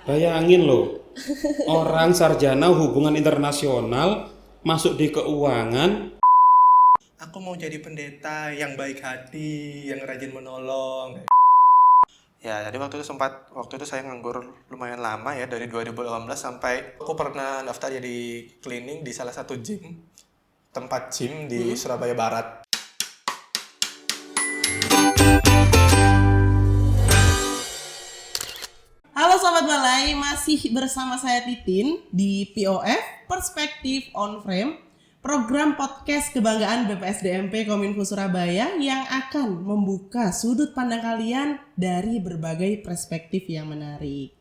Bayangin loh, orang sarjana hubungan internasional masuk di keuangan. Aku mau jadi pendeta yang baik hati, yang rajin menolong. Ya, jadi waktu itu saya nganggur lumayan lama ya, dari 2018 sampai aku pernah daftar jadi cleaning di salah satu tempat gym di Surabaya Barat. Halo Sobat Balai, masih bersama saya Titin di POF, Perspektif on Frame, program podcast kebanggaan BPSDMP Kominfo Surabaya yang akan membuka sudut pandang kalian dari berbagai perspektif yang menarik.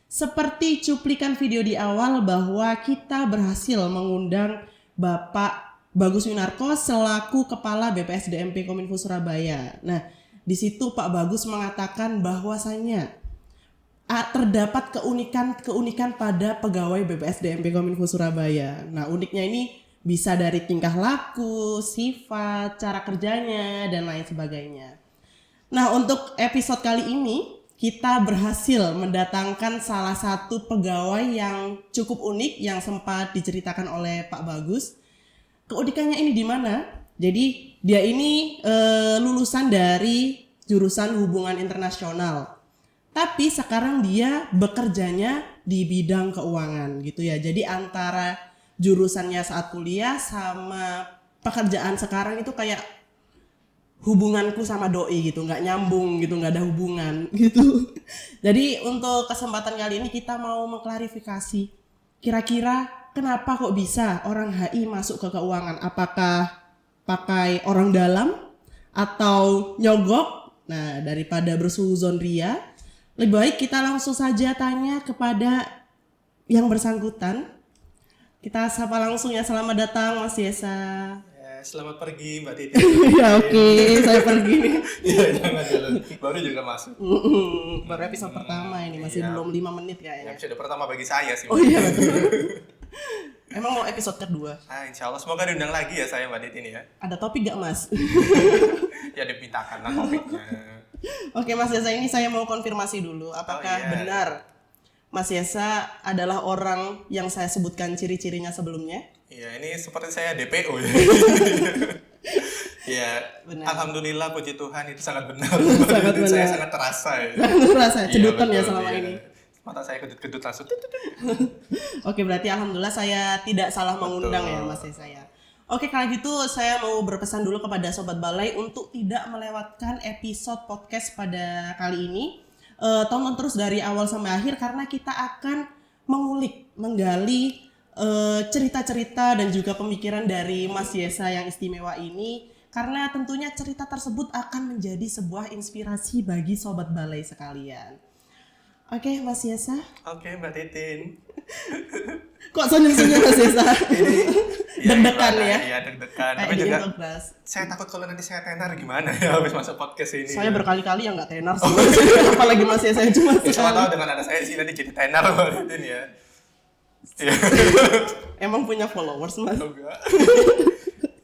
Seperti cuplikan video di awal bahwa kita berhasil mengundang Bapak Bagus Winarko selaku Kepala BPSDMP Kominfo Surabaya. Nah, di situ Pak Bagus mengatakan bahwasanya terdapat keunikan pada pegawai BPSDMP Kominfo Surabaya. Nah, uniknya ini bisa dari tingkah laku, sifat, cara kerjanya, dan lain sebagainya. Nah, untuk episode kali ini, kita berhasil mendatangkan salah satu pegawai yang cukup unik yang sempat diceritakan oleh Pak Bagus. Keunikannya ini di mana? Jadi, dia ini lulusan dari jurusan hubungan internasional. Tapi sekarang dia bekerjanya di bidang keuangan gitu ya. Jadi antara jurusannya saat kuliah sama pekerjaan sekarang itu kayak hubunganku sama doi gitu, nggak nyambung gitu, nggak ada hubungan gitu. Jadi untuk kesempatan kali ini kita mau mengklarifikasi kira-kira kenapa kok bisa orang HI masuk ke keuangan? Apakah pakai orang dalam atau nyogok? Nah, daripada bersuuzon ria, lebih baik kita langsung saja tanya kepada yang bersangkutan. Kita sapa langsung ya, selamat datang Mas Yesa. Ya, selamat pergi Mbak Titi. Ya oke, saya pergi. Iya, jangan dulu. Baru juga masuk. Baru episode pertama ini, masih belum 5 menit kayaknya. Episode pertama bagi saya sih. Oh iya betul. Emang mau episode kedua? Insya Allah semoga diundang lagi ya saya Mbak Titi ya. Ada topik gak Mas? Ya dipintakan lah topiknya. Oke Mas Yesa, ini saya mau konfirmasi dulu. Apakah benar Mas Yesa adalah orang yang saya sebutkan ciri-cirinya sebelumnya? Iya, ini seperti saya DPO ya. Ya, alhamdulillah puji Tuhan itu sangat benar. Sangat benar. Saya sangat terasa ya. Terasa cedutan ya selama ini. Mata saya kedut-kedut langsung. Oke, berarti alhamdulillah saya tidak salah mengundang ya Mas Yesa ya. Oke, kalau gitu saya mau berpesan dulu kepada Sobat Balai untuk tidak melewatkan episode podcast pada kali ini. Tonton terus dari awal sampai akhir karena kita akan mengulik, menggali cerita-cerita dan juga pemikiran dari Mas Yesa yang istimewa ini. Karena tentunya cerita tersebut akan menjadi sebuah inspirasi bagi Sobat Balai sekalian. Oke, Mas Yesa. Oke, Mbak Titin. Kok senyum-senyum Mas Yesa? Deg-degan ya? Iya, deg-degan. Tapi juga saya takut kalau nanti saya tenar gimana ya habis masuk podcast ini. Saya berkali-kali yang nggak tenar sih. Apalagi Mas Yesa cuma sekali. Tahu dengan ada saya sih nanti jadi tenar Mbak Titin ya. Emang punya followers Mas? Enggak.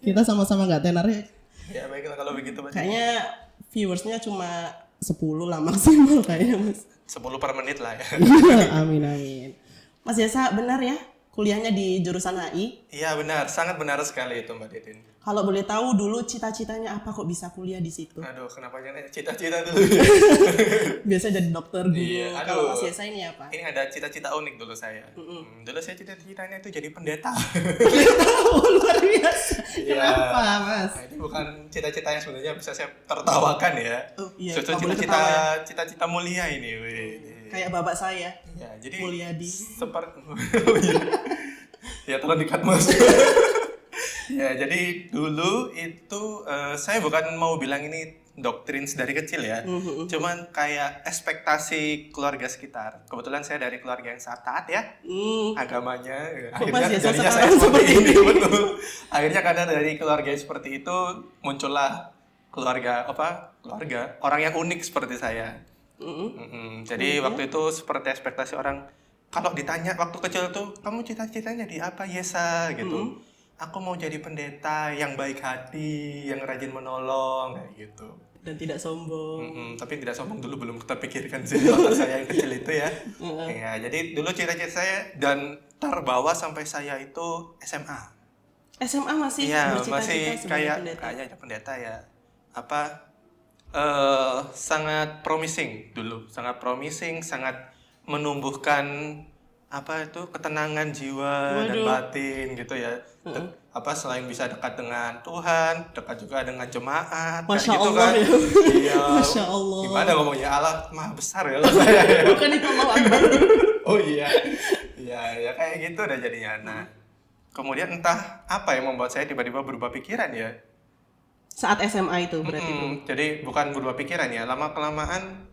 Kita sama-sama nggak tenar ya? Ya baiklah kalau begitu Mas. Kayaknya viewersnya cuma 10 lah maksimal kayaknya Mas. 10 per menit lah ya. Amin. Mas Yesa benar ya kuliahnya di jurusan HI? Iya benar, sangat benar sekali itu Mbak Titin. Kalau boleh tahu dulu cita-citanya apa kok bisa kuliah di situ? Aduh, kenapa jangan cita-cita dulu? Biasa jadi dokter dulu. Iya, kalau Mas Yesa ini apa? Ini ada cita-cita unik dulu saya. Dulu saya cita-citanya itu jadi pendeta. Luar biasa. Kenapa Mas? Nah, ini bukan cita-cita yang sebenarnya bisa saya tertawakan ya. Iya, cita-cita mulia ini. Kayak bapak saya. Ya, jadi Mulyadi. Ya tolong dikat Mas. Ya, jadi dulu itu saya bukan mau bilang ini doktrin dari kecil ya. Cuman kayak ekspektasi keluarga sekitar. Kebetulan saya dari keluarga yang sangat taat ya. Agamanya. Akhirnya jadinya saya seperti ini. Betul. Akhirnya karena dari keluarga yang seperti itu muncullah keluarga orang yang unik seperti saya. Jadi waktu itu seperti ekspektasi orang, kalau ditanya waktu kecil tuh, kamu cita-citanya di apa Yesa gitu. Aku mau jadi pendeta yang baik hati, yang rajin menolong kayak gitu. Dan tidak sombong. Tapi tidak sombong dulu, belum terpikirkan sih waktu saya yang kecil itu ya. Ya, jadi dulu cita-cita saya dan terbawa sampai saya itu SMA. SMA masih Iya, bercita-cita masih sebagai kayak pendeta. kayaknya pendeta ya. Sangat promising dulu, sangat promising, sangat menumbuhkan ketenangan jiwa dan Waduh. batin gitu ya. Selain bisa dekat dengan Tuhan, dekat juga dengan jemaat. Masya kayak gitu Allah kan. ya. Iya. Masya Allah. Gimana ngomongnya, Allah Maha Besar ya saya. Bukan itu Allah Akbar. Oh iya. Iya, ya kayak gitu udah jadinya. Nah, kemudian entah apa yang membuat saya tiba-tiba berubah pikiran ya. Saat SMA itu berarti Bro. Jadi bukan berubah pikiran ya, lama-kelamaan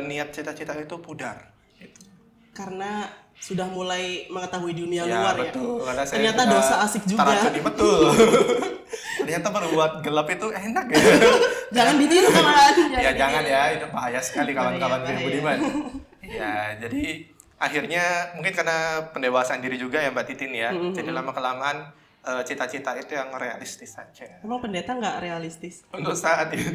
niat cita-cita itu pudar. Gitu. Karena sudah mulai mengetahui dunia Ya, luar betul. ya. Karena saya Ternyata sudah dosa asik juga. teracuni, betul. Ternyata berbuat gelap itu enak ya. Jangan ditiru kawan. Ya jangan ya, itu bahaya sekali kawan-kawan Bahaya. yang budiman. Ya, jadi akhirnya mungkin karena pendewasaan diri juga ya Mbak Titin ya. Jadi lama-kelamaan cita-cita itu yang realistis saja. Emang pendeta nggak realistis? Untuk saat itu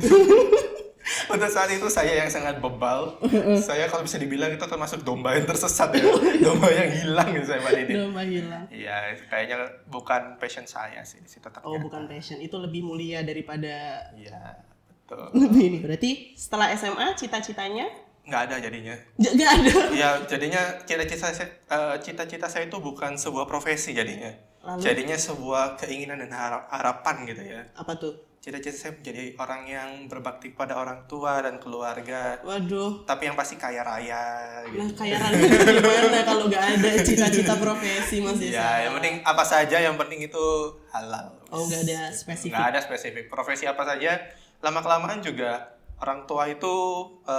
untuk saat itu saya yang sangat bebal. Saya kalau bisa dibilang itu termasuk domba yang tersesat ya. Domba yang hilang gitu saya Mbak Titin. Domba hilang. Iya, kayaknya bukan passion saya sih di situ tetap. Oh bukan passion, itu lebih mulia daripada Iya, betul. lebih ini. Berarti setelah SMA cita-citanya Nggak ada jadinya. nggak ada. Ya, jadinya cita-cita saya itu bukan sebuah profesi jadinya. Lalu? Jadinya sebuah keinginan dan harapan gitu ya. Apa tuh? Cita-cita saya menjadi orang yang berbakti pada orang tua dan keluarga, Waduh. tapi yang pasti kaya raya gitu. Nah kayak Randy gimana kalau nggak ada cita-cita profesi Mas Desa? Ya, yang penting apa saja, yang penting itu halal. Oh nggak ada spesifik. Nggak ada spesifik. Profesi apa saja, lama-kelamaan juga orang tua itu,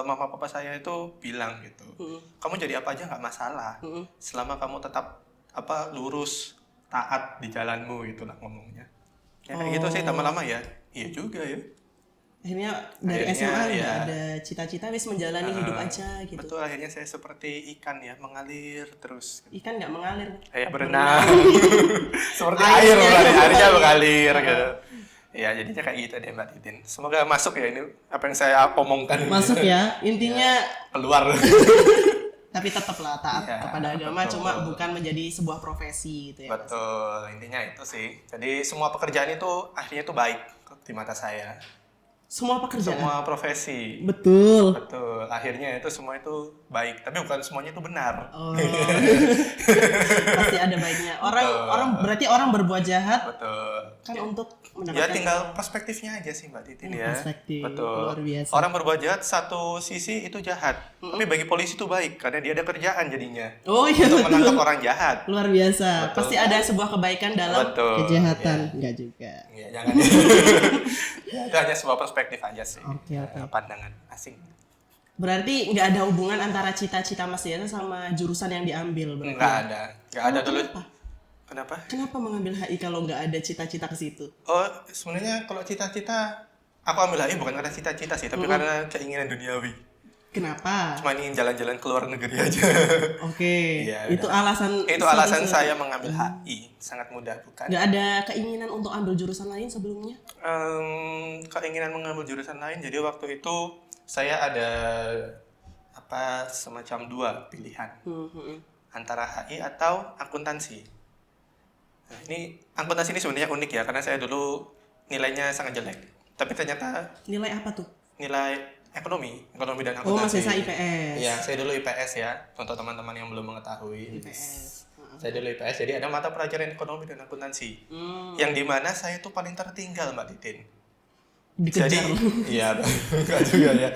mama papa saya itu bilang gitu, kamu jadi apa aja nggak masalah, selama kamu tetap lurus, taat di jalanmu, gitulah ngomongnya. Ya kayak gitu sih, lama-lama ya, iya juga ya. Akhirnya dari Akhirnya, SMA nggak ya. ada cita-cita, wis menjalani hidup aja gitu. Betul, akhirnya saya seperti ikan ya, mengalir terus. Ikan nggak mengalir. Kayak berenang. Seperti Airnya airnya mengalir. mengalir gitu. Ya, jadinya kayak gitu deh Mbak Titin. Semoga masuk ya ini apa yang saya omongkan. Masuk ya. Intinya Keluar. tapi tetaplah taat Ya, kepada agama, betul. cuma bukan menjadi sebuah profesi gitu ya. Mas. Betul, intinya itu sih. Jadi semua pekerjaan itu akhirnya itu baik di mata saya. Semua pekerjaan. Semua profesi. Betul. Betul, akhirnya itu semua itu baik, tapi bukan semuanya itu benar. Oh. Pasti ada baiknya. Berarti orang berbuat jahat Betul. kan untuk Ya mendapatkan tinggal perspektifnya aja sih Mbak Titin ya. perspektif. Betul. Luar biasa. Orang berbuat jahat satu sisi itu jahat, tapi bagi polisi itu baik karena dia ada kerjaan jadinya Oh iya untuk betul. menangkap orang jahat. Luar biasa. Betul. Pasti ada sebuah kebaikan dalam Betul. kejahatan. Enggak juga. Ya jangan. Ya, itu hanya sebuah perspektif aja sih. Oke, oke. Pandangan asing. Berarti nggak ada hubungan antara cita-cita Mas Diana sama jurusan yang diambil berarti. Nggak ada dulu. Kenapa? Kenapa? Kenapa mengambil HI kalau nggak ada cita-cita ke situ? Oh, sebenarnya kalau cita-cita aku ambil HI bukan karena cita-cita sih, tapi karena keinginan duniawi. Kenapa? Cuma ingin jalan-jalan ke luar negeri aja. Oke. Iya, Itu udah. alasan. Itu alasan saya mengambil HI. Sangat mudah bukan? Nggak ada keinginan untuk ambil jurusan lain sebelumnya? Keinginan mengambil jurusan lain. Jadi waktu itu saya ada semacam dua pilihan antara HI atau akuntansi. Nah, ini akuntansi ini sebenarnya unik ya karena saya dulu nilainya sangat jelek. Tapi ternyata Nilai apa tuh? nilai ekonomi dan akuntansi. Oh, Mas Desa IPS. Iya, saya dulu IPS ya. Untuk teman-teman yang belum mengetahui. IPS. Saya dulu IPS, jadi ada mata pelajaran ekonomi dan akuntansi. Yang dimana saya tuh paling tertinggal Mbak Titin. Dikejar. Jadi, iya, enggak juga ya.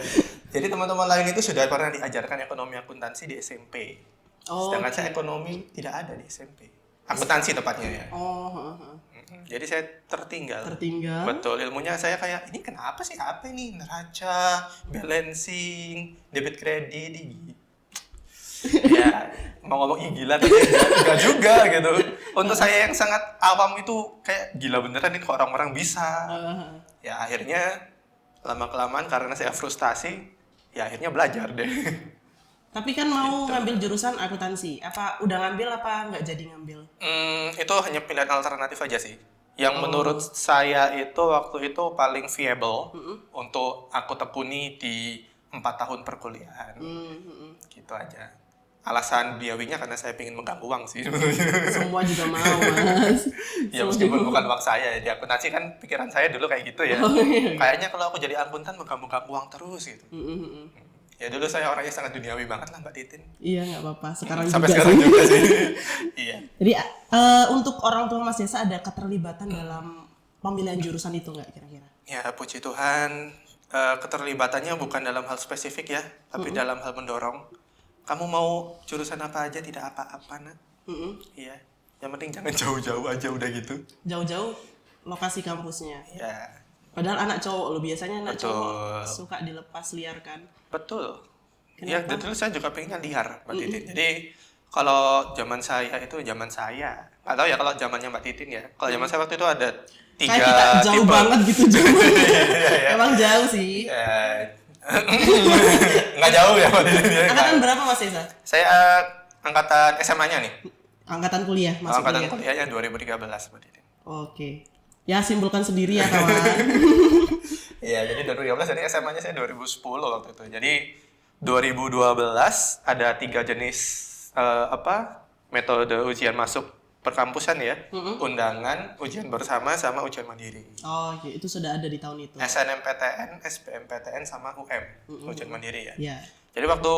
Jadi teman-teman lain itu sudah pernah diajarkan ekonomi akuntansi di SMP. Oh, Sedangkan saya ekonomi tidak ada di SMP. Akuntansi tepatnya ya. Oh, Jadi saya tertinggal. tertinggal. Betul, ilmunya saya kayak, ini kenapa sih? Apa ini? Neraca, balancing, debit kredit, ya, mau ngomong gila tapi enggak juga gitu. Untuk saya yang sangat awam itu kayak gila beneran ini kok orang-orang bisa. Ya akhirnya lama-kelamaan karena saya frustasi, ya akhirnya belajar deh. Tapi kan mau ngambil jurusan akuntansi. Apa udah ngambil apa nggak jadi ngambil? Itu hanya pilihan alternatif aja sih. Yang menurut saya itu waktu itu paling viable untuk aku tekuni di 4 tahun perkuliahan. Gitu aja. Alasan biawinya karena saya ingin mengganggu uang sih sebenarnya. Semua juga mau, Mas. Ya meskipun bukan uang saya, jadi akuntansi kan pikiran saya dulu kayak gitu ya. Kayaknya kalau aku jadi akuntan mengganggu uang terus gitu. Ya dulu saya orangnya sangat duniawi banget lah Mbak Titin. Iya, nggak apa-apa. Sekarang Sampai juga sekarang sih. juga sih. Iya. Jadi untuk orang tua Mas Yesa ada keterlibatan dalam pemilihan jurusan itu nggak kira-kira? Ya puji Tuhan, keterlibatannya bukan dalam hal spesifik ya, tapi dalam hal mendorong. Kamu mau jurusan apa aja tidak apa-apa nak. Iya. Yang penting jangan jauh-jauh aja udah gitu. Jauh-jauh lokasi kampusnya. Ya. Padahal anak cowok lo biasanya anak Betul. cowok suka dilepas liarkan. Betul. Ya, Kenapa? dulu saya juga pengennya liar, Mbak Titin. Jadi kalau zaman saya itu zaman saya, nggak tahu ya kalau zamannya Mbak Titin ya. Kalau zaman saya waktu itu ada 3 Kayak kita jauh tipe. banget gitu jauh. Iya. Emang jauh sih. Nggak jauh ya Mbak Titin. Ya. Angkatan berapa Mas Yesa? Saya angkatan SMA-nya nih. Angkatan kuliah maksudnya. Angkatan kuliahnya 2013 Mbak Titin. Oke. Ya simpulkan sendiri ya kawan. Iya, jadi 2013 jadi SMA-nya saya 2010 waktu itu. Jadi 2012 ada 3 jenis metode ujian masuk perkampusan ya. Undangan, ujian bersama sama ujian mandiri. Oh, oke. Itu sudah ada di tahun itu. SNMPTN, SBMPTN sama UM, ujian mandiri ya. Ya. Jadi waktu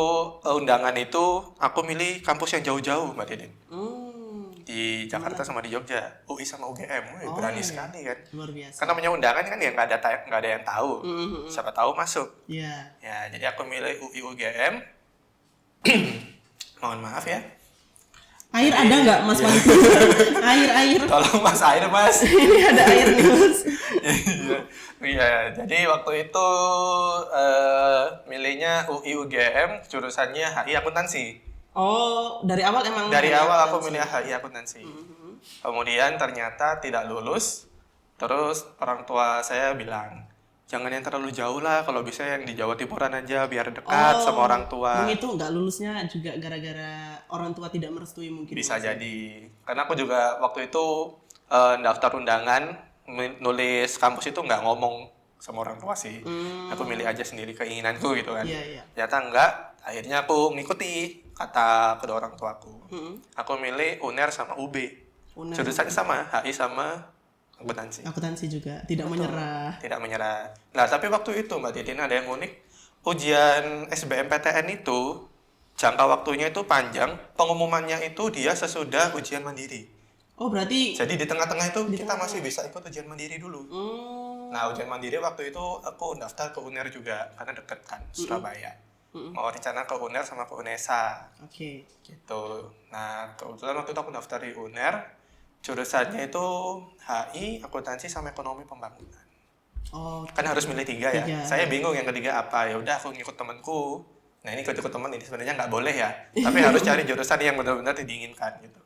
undangan itu aku milih kampus yang jauh-jauh Mbak Didin. Di Jakarta sama di Jogja, UI sama UGM. Wih, berani sekali kan. Luar biasa. Karena namanya undangan kan ya nggak ada yang tahu. Siapa tahu masuk. Iya. Ya, jadi aku milih UI UGM. Mohon maaf ya. Air ada nggak Mas Mas? Air. Tolong Mas air Mas. Ini ada air nih Mas. Iya, jadi waktu itu milihnya UI UGM, jurusannya HI akuntansi. Oh, dari awal emang Dari ya, awal aku milih HI akuntansi. Kemudian ternyata tidak lulus. Terus orang tua saya bilang, jangan yang terlalu jauh lah, kalau bisa yang di Jawa Timuran aja biar dekat sama orang tua. Itu nggak lulusnya juga gara-gara orang tua tidak merestui mungkin. Bisa jadi. Karena aku juga waktu itu daftar undangan, nulis kampus itu nggak ngomong sama orang tua sih. Aku milih aja sendiri keinginanku gitu kan. Iya. Ternyata enggak, akhirnya aku ngikuti kata kedua orang tuaku. Aku milih UNER sama UB. Jurusannya sama, HI sama akuntansi. Akuntansi juga, tidak menyerah. Tidak menyerah. Nah, tapi waktu itu Mbak Titin ada yang unik. Ujian SBMPTN itu jangka waktunya itu panjang, pengumumannya itu dia sesudah ujian mandiri. Oh, berarti Jadi di tengah-tengah itu kita masih bisa ikut ujian mandiri dulu. Nah, ujian mandiri waktu itu aku daftar ke UNER juga karena deket kan, Surabaya. Mau rencana ke UNER sama ke UNESA. Oke. Gitu. Nah, kebetulan waktu itu aku daftar di UNER, jurusannya itu HI, akuntansi sama ekonomi pembangunan. Oh, Kan harus milih 3 ya. Tiga. Saya bingung yang ketiga apa. Ya udah aku ngikut temanku. Nah, ini ikut teman ini sebenarnya nggak boleh ya. Tapi harus cari jurusan yang benar-benar diinginkan gitu.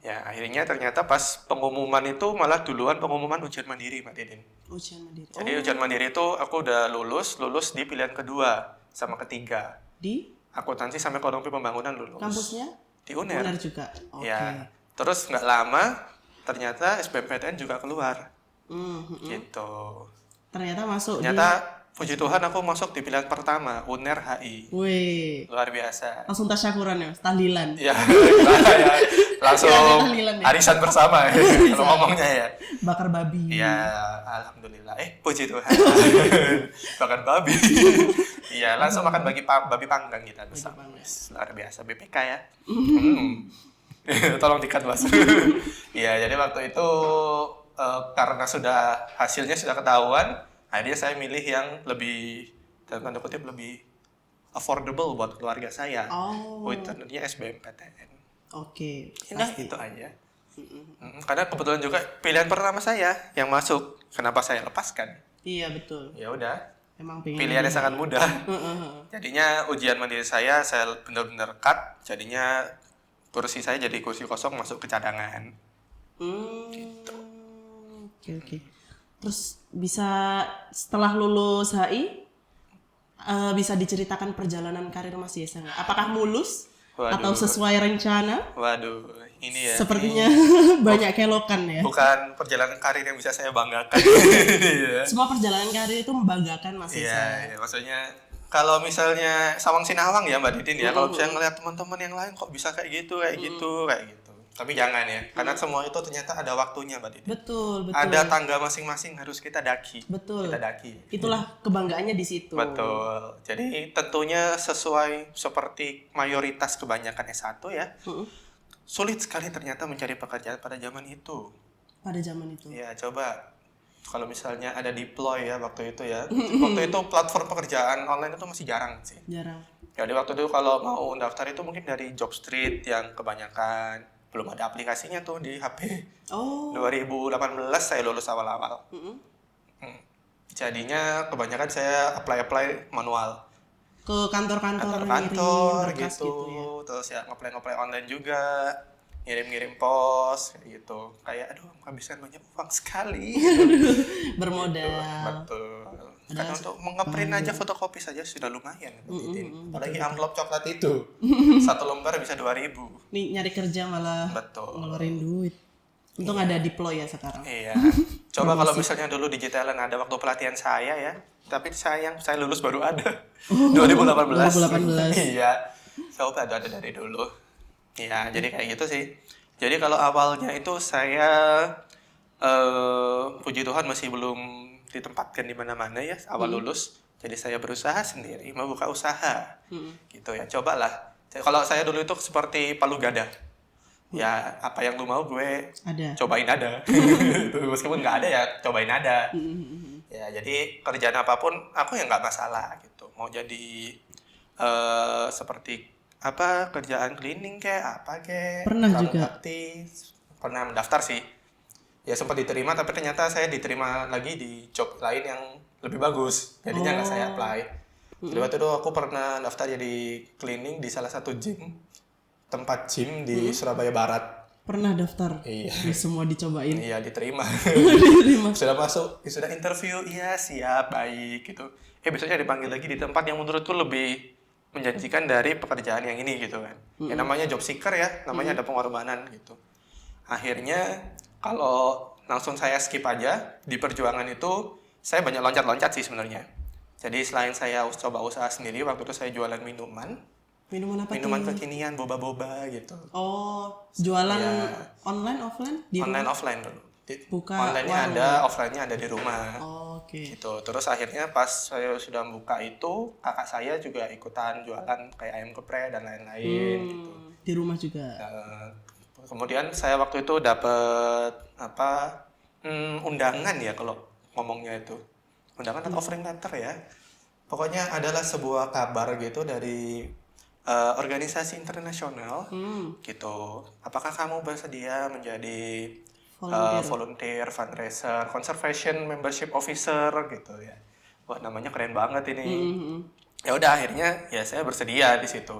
Ya, akhirnya ternyata pas pengumuman itu malah duluan pengumuman ujian mandiri, Mbak Didin. ujian mandiri. Jadi ujian mandiri itu aku udah lulus di pilihan kedua sama ketiga. Di Akuntansi sama ekonomi pembangunan lulus. kampusnya? Di UNER. UNER juga. Oke. Ya. Terus nggak lama ternyata SBMPTN juga keluar. Gitu. Ternyata masuk Ternyata puji Tuhan aku masuk di pilihan pertama, UNER HI. Wih, Luar biasa. langsung tasyakuran ya, tahlilan. Ya, ya, langsung Ya, tahlilan ya. arisan bersama ya, kalau ngomongnya ya. Bakar babi. Ya, alhamdulillah. Puji Tuhan. Makan babi. Iya, langsung makan babi panggang kita bersama. Luar biasa BPK ya. Tolong dikat Mas. Iya, jadi waktu itu karena hasilnya sudah ketahuan, akhirnya saya milih yang lebih dalam tanda kutip lebih affordable buat keluarga saya. Tentunya SBMPTN. Oke. Nah, itu aja. Karena kebetulan juga pilihan pertama saya yang masuk. Kenapa saya lepaskan? Iya, betul. Ya udah, Emang pengen. pilihannya sangat mudah. Jadinya ujian mandiri saya benar-benar cut. Jadinya kursi saya jadi kursi kosong masuk ke cadangan. Oke. Terus bisa setelah lulus HI bisa diceritakan perjalanan karir Mas Yesa nggak? Apakah mulus Waduh. atau sesuai rencana? Waduh, ini ya. Sepertinya ini banyak kelokan ya. bukan perjalanan karir yang bisa saya banggakan. Iya. Semua perjalanan karir itu membanggakan Mas Iya, Isa. iya, maksudnya kalau misalnya Sawang Sinawang ya Mbak Didin ya, kalau misalnya ngeliat teman-teman yang lain kok bisa kayak gitu, kayak gitu. Tapi jangan ya, karena semua itu ternyata ada waktunya Mbak Didin. Betul. Ada tangga masing-masing harus kita daki. Betul. Kita daki. Itulah kebanggaannya di situ. Betul. Jadi tentunya sesuai seperti mayoritas kebanyakan S1 ya. Sulit sekali ternyata mencari pekerjaan pada zaman itu. Pada zaman itu. Ya, coba kalau misalnya ada deploy ya waktu itu ya. Waktu itu platform pekerjaan online itu masih jarang sih. Jarang. Jadi waktu itu kalau mau daftar itu mungkin dari Jobstreet yang kebanyakan belum ada aplikasinya tuh di HP. Oh. 2018 saya lulus awal-awal. Jadinya kebanyakan saya apply manual. Ke kantor-kantor Kantor ngirim berkas gitu, ya. terus ya ngeplay online juga, ngirim pos kayak gitu. Kayak aduh menghabiskan banyak uang sekali. Bermodal. Betul. Karena untuk ngeprint aja fotokopi saja sudah lumayan. Apalagi amplop coklat itu. Satu lembar bisa 2.000. Nih nyari kerja malah Betul. ngeluarin duit. Untung ada deploy ya sekarang. Iya. Coba kalau misalnya dulu Digitalan ada waktu pelatihan saya ya. Tapi sayang saya lulus baru ada. 2018. 2018. Iya. Coba ada dari dulu. Iya, jadi kayak gitu sih. Jadi kalau awalnya itu saya puji Tuhan masih belum ditempatkan di mana-mana ya awal lulus. Jadi saya berusaha sendiri, mau buka usaha. Gitu ya. Cobalah. Kalau saya dulu itu seperti palu gada. Ya, apa yang lu mau gue cobain ada. Meskipun nggak ada ya cobain ada. Ya, jadi kerjaan apapun aku ya nggak masalah gitu. Mau jadi seperti apa kerjaan cleaning kayak apa kayak pernah juga pernah mendaftar sih. Ya sempat diterima tapi ternyata saya diterima lagi di job lain yang lebih bagus. Jadinya nggak saya apply. Jadi waktu itu aku pernah daftar jadi cleaning di salah satu tempat gym di Surabaya Barat. Pernah daftar? Iya. Semua dicobain? Iya, diterima. Sudah masuk, sudah interview, iya siap, baik gitu. Besoknya dipanggil lagi di tempat yang menurutku lebih menjanjikan dari pekerjaan yang ini gitu kan. Ya namanya job seeker ya, namanya ada pengorbanan gitu. Akhirnya kalau langsung saya skip aja, di perjuangan itu saya banyak loncat-loncat sih sebenarnya. Jadi selain saya coba usaha sendiri, waktu itu saya jualan minuman. Minuman apa Minuman tuh? Kekinian, boba-boba gitu. Oh, jualan ya, online, offline? Online, offline dulu. Buka online-nya warung. ada, offline-nya ada di rumah. Oh, oke. Gitu. Terus akhirnya pas saya sudah buka itu, kakak saya juga ikutan jualan kayak ayam geprek dan lain-lain gitu. Di rumah juga? Kemudian saya waktu itu dapat undangan ya kalau ngomongnya itu. Undangan atau offering letter ya. Pokoknya adalah sebuah kabar gitu dari organisasi internasional gitu. Apakah kamu bersedia menjadi volunteer, fundraiser, conservation membership officer gitu ya. Wah, namanya keren banget ini. Ya udah akhirnya ya saya bersedia di situ.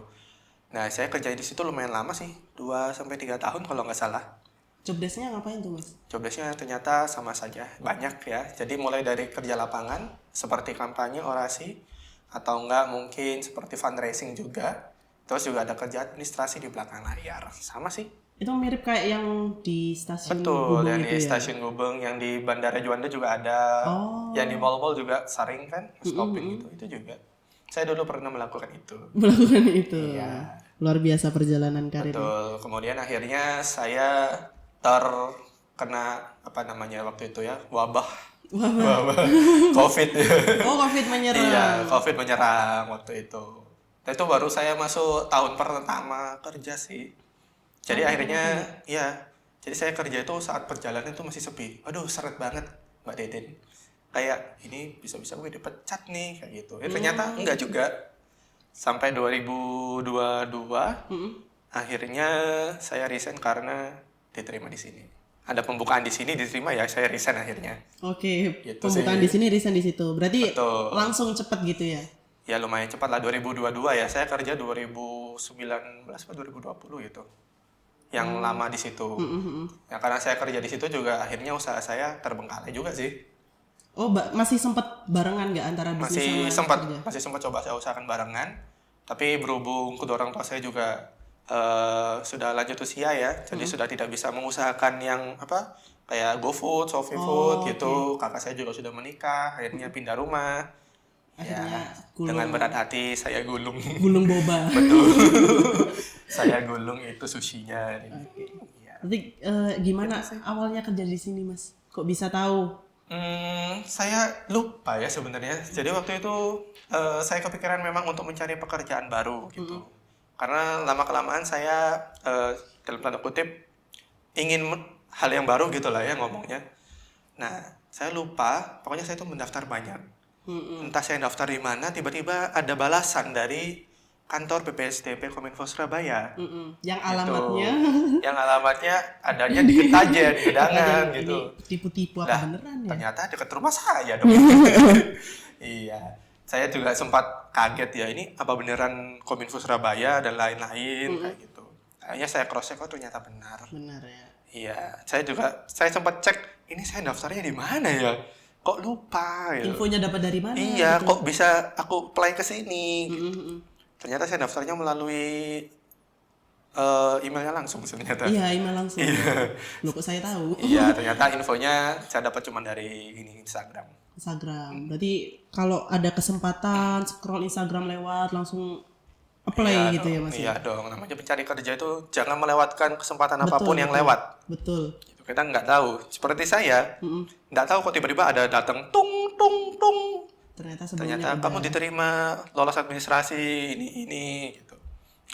Nah, saya kerja di situ lumayan lama sih, 2 sampai 3 tahun kalau nggak salah. Job desk-nya ngapain tuh, Mas? Job desk-nya ternyata sama saja, banyak ya. Jadi mulai dari kerja lapangan seperti kampanye, orasi, atau enggak mungkin seperti fundraising juga. Terus juga ada kerja administrasi di belakang layar. Sama sih. Itu mirip kayak yang di stasiun Betul, Gubeng yang itu di ya? Stasiun Gubeng, yang di Bandara Juanda juga ada. Yang di mall-mall juga sering kan, stopping gitu. Itu juga. Saya dulu pernah melakukan itu. Melakukan itu. Iya. Luar biasa perjalanan karir. Betul. Kemudian akhirnya saya terkena waktu itu ya, wabah. COVID. Oh, COVID menyerang. Iya, COVID menyerang waktu itu. Dan itu baru saya masuk tahun pertama kerja sih. Jadi akhirnya ya, jadi saya kerja itu saat perjalanan itu masih sepi. Aduh, seret banget Mbak Deden. Kayak ini bisa-bisa gue dipecat nih kayak gitu. Ternyata enggak juga. Sampai 2022 akhirnya saya resign karena diterima di sini. Ada pembukaan di sini diterima ya, saya resign akhirnya. Oke, Gitu pembukaan sih. di sini resign di situ. Berarti Betul. langsung cepet gitu ya? Ya lumayan cepat lah, 2022 ya. Saya kerja 2019 atau 2020 gitu. Yang lama di situ. Ya karena saya kerja di situ juga akhirnya usaha saya terbengkalai juga sih. Oh, masih sempat barengan nggak antara bisnis sama kerja? Masih sempat coba saya usahakan barengan. Tapi berhubung kedua orang tua saya juga sudah lanjut usia ya, jadi sudah tidak bisa mengusahakan yang kayak GoFood, ShopeeFood gitu. Kakak saya juga sudah menikah, akhirnya pindah rumah. Akhirnya Dengan berat hati saya gulung. gulung boba. Betul. Saya gulung itu sushinya. Ya. Nanti gimana awalnya kerja di sini, Mas? Kok bisa tahu? Saya lupa ya sebenarnya. Jadi waktu itu saya kepikiran memang untuk mencari pekerjaan baru gitu. Karena lama-kelamaan saya dalam tanda kutip ingin hal yang baru gitu lah ya ngomongnya. Nah, saya lupa. Pokoknya saya itu mendaftar banyak. Entah saya daftar di mana, tiba-tiba ada balasan dari kantor BPSDP Kominfo Surabaya. Yang alamatnya Yang alamatnya adanya di Ketajen, di Gedangan gitu. Ini tipu-tipu apa beneran ya? Ternyata dekat rumah saya dong. Iya. Saya juga sempat kaget ya, ini apa beneran Kominfo Surabaya dan lain-lain kayak gitu. Akhirnya saya cross check, ternyata benar. Benar ya. Iya, saya sempat cek, ini saya daftarnya di mana ya? Kok lupa gitu. Infonya dapat dari mana? Iya, gitu. kok bisa aku apply ke sini? Ternyata saya daftarnya melalui emailnya langsung ternyata. Iya, email langsung. Loh, kok saya tahu? Iya, ternyata infonya saya dapat cuma dari Instagram. Berarti kalau ada kesempatan scroll Instagram lewat langsung apply gitu ya, Mas? Iya dong, namanya pencari kerja itu jangan melewatkan kesempatan apapun yang lewat. Betul. Kita nggak tahu. Seperti saya, nggak tahu kok tiba-tiba ada datang tung tung tung. Ternyata kamu diterima lolos administrasi ini gitu.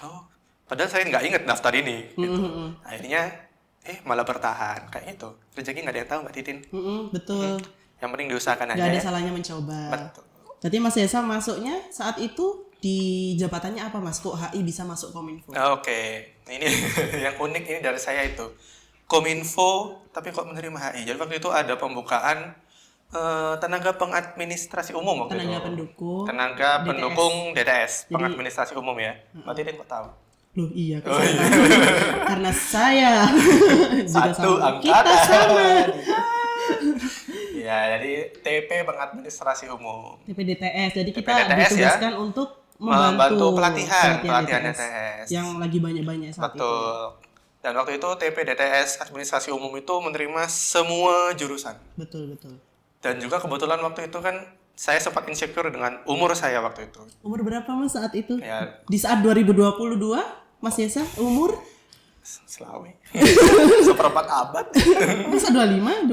Oh, padahal saya nggak inget daftar ini. Gitu. Akhirnya malah bertahan kayak itu. Rezeki nggak ada yang tahu Mbak Titin. Betul. Yang penting diusahakan aja. Nggak ada salahnya mencoba. Betul. Jadi Mas Yesa masuknya saat itu di jabatannya apa, Mas? Kok HI bisa masuk Kominfo? Oke. Ini yang unik ini dari saya itu. Kominfo tapi kok menerima HI. Jadi waktu itu ada pembukaan tenaga pengadministrasi umum waktu Tenaga itu. pendukung. Tenaga DTS. pendukung DTS, Jadi- pengadministrasi umum ya. Mbak Titin kok tahu? Loh iya, karena saya juga Satu sama. angkatan. Kita sama. Ya, jadi TP pengadministrasi umum. TPDTS. Jadi kita TPDTS ditugaskan untuk Membantu pelatihan DTS DTS. yang lagi banyak-banyak saat itu. Betul. Dan waktu itu TP DTS administrasi umum itu menerima semua jurusan. Betul. Dan juga kebetulan waktu itu kan saya sempat insecure dengan umur saya waktu itu. Umur berapa Mas saat itu? Ya, Di saat 2022, Mas Yesa umur selawe. Seperempat abad. masa 25?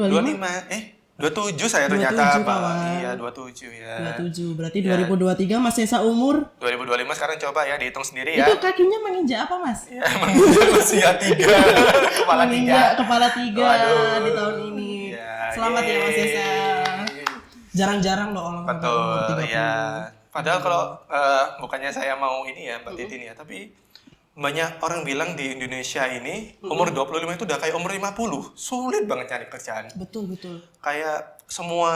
27 saya 27 ternyata, Pak. kawan. Iya, 27 ya. 27. Berarti 2023 Mas Yesa umur 2025 sekarang coba ya dihitung sendiri ya. itu kakinya menginjak apa, Mas? Ya, emang usia 3, kepala 3. Menginjak kepala 3 Waduh. di tahun ini. Ya, Selamat ya Mas Yesa. Jarang-jarang loh orang sampai umur Betul, 30. ya. Padahal kalau bukannya saya mau ini ya, Mbak Titin ya, tapi banyak orang bilang di Indonesia ini umur 25 itu udah kayak umur 50. Sulit banget cari kerjaan. Betul. Kayak semua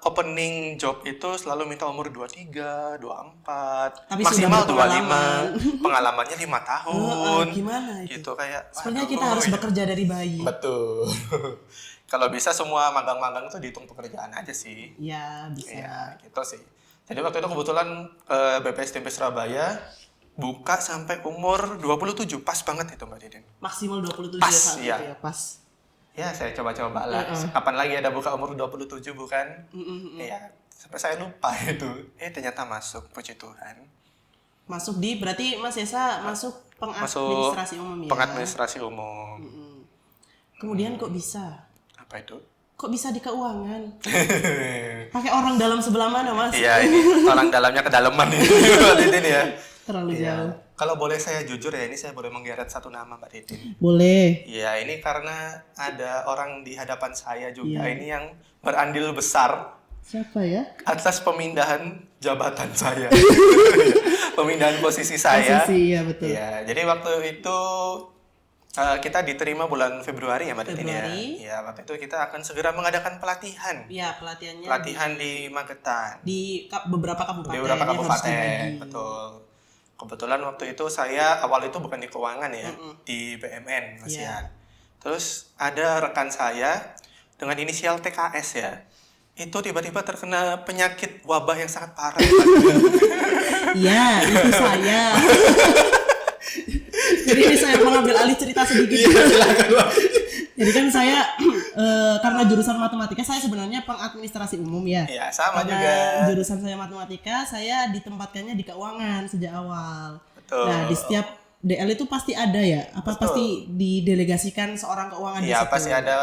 opening job itu selalu minta umur 23, 24, Tapi maksimal sudah 25. Pengalamannya 5 tahun. Gimana itu? Gitu kayak Sebenarnya kita waduh, harus ya. bekerja dari bayi. Betul. Kalau bisa semua magang-magang itu dihitung pekerjaan aja sih. Ya, bisa. Ya, gitu sih. Jadi waktu itu kebetulan BPSDP Surabaya buka sampai umur 27. Pas banget itu Mbak Didin. Maksimal 27 Pas, saat iya. itu ya, pas. Ya, saya coba-coba lah. Kapan lagi ada buka umur 27 bukan? Ya, sampai saya lupa itu. Ternyata masuk, puji Tuhan. Masuk di, berarti Mas Yesa masuk pengadministrasi umum ya? Pengadministrasi umum. Kemudian kok bisa? Apa itu? Kok bisa di keuangan? Pakai orang dalam sebelah mana, Mas? Iya, ini orang dalamnya kedalaman ini Mbak Titin ya. Terlalu Iya. jauh. Kalau boleh saya jujur ya, ini saya boleh menggeret satu nama Mbak Titin. Boleh. Iya, ini karena ada orang di hadapan saya juga Iya. ini yang berandil besar Siapa ya? atas pemindahan jabatan saya. Pemindahan posisi saya. Posisi, iya betul. Iya, jadi waktu itu kita diterima bulan Februari ya Mbak Titin ya. Februari. Iya, waktu itu kita akan segera mengadakan pelatihan. Iya, pelatihannya Pelatihan di Magetan. di beberapa kabupaten. Di beberapa yang harus kabupaten, dibagi. betul. Kebetulan waktu itu saya awal itu bukan di keuangan ya, di BMN Masian. Terus ada rekan saya dengan inisial TKS ya, itu tiba-tiba terkena penyakit wabah yang sangat parah. Iya, itu saya. Jadi ini saya mengambil alih cerita sedikit. Iya, silakan Pak. Jadi kan saya karena jurusan matematika, saya sebenarnya pengadministrasi umum ya. Iya, sama Karena juga. jurusan saya matematika, saya ditempatkannya di keuangan sejak awal. Betul. Nah, di setiap DL itu pasti ada ya, apa Betul. pasti didelegasikan seorang keuangan di Iya, situ. pasti ada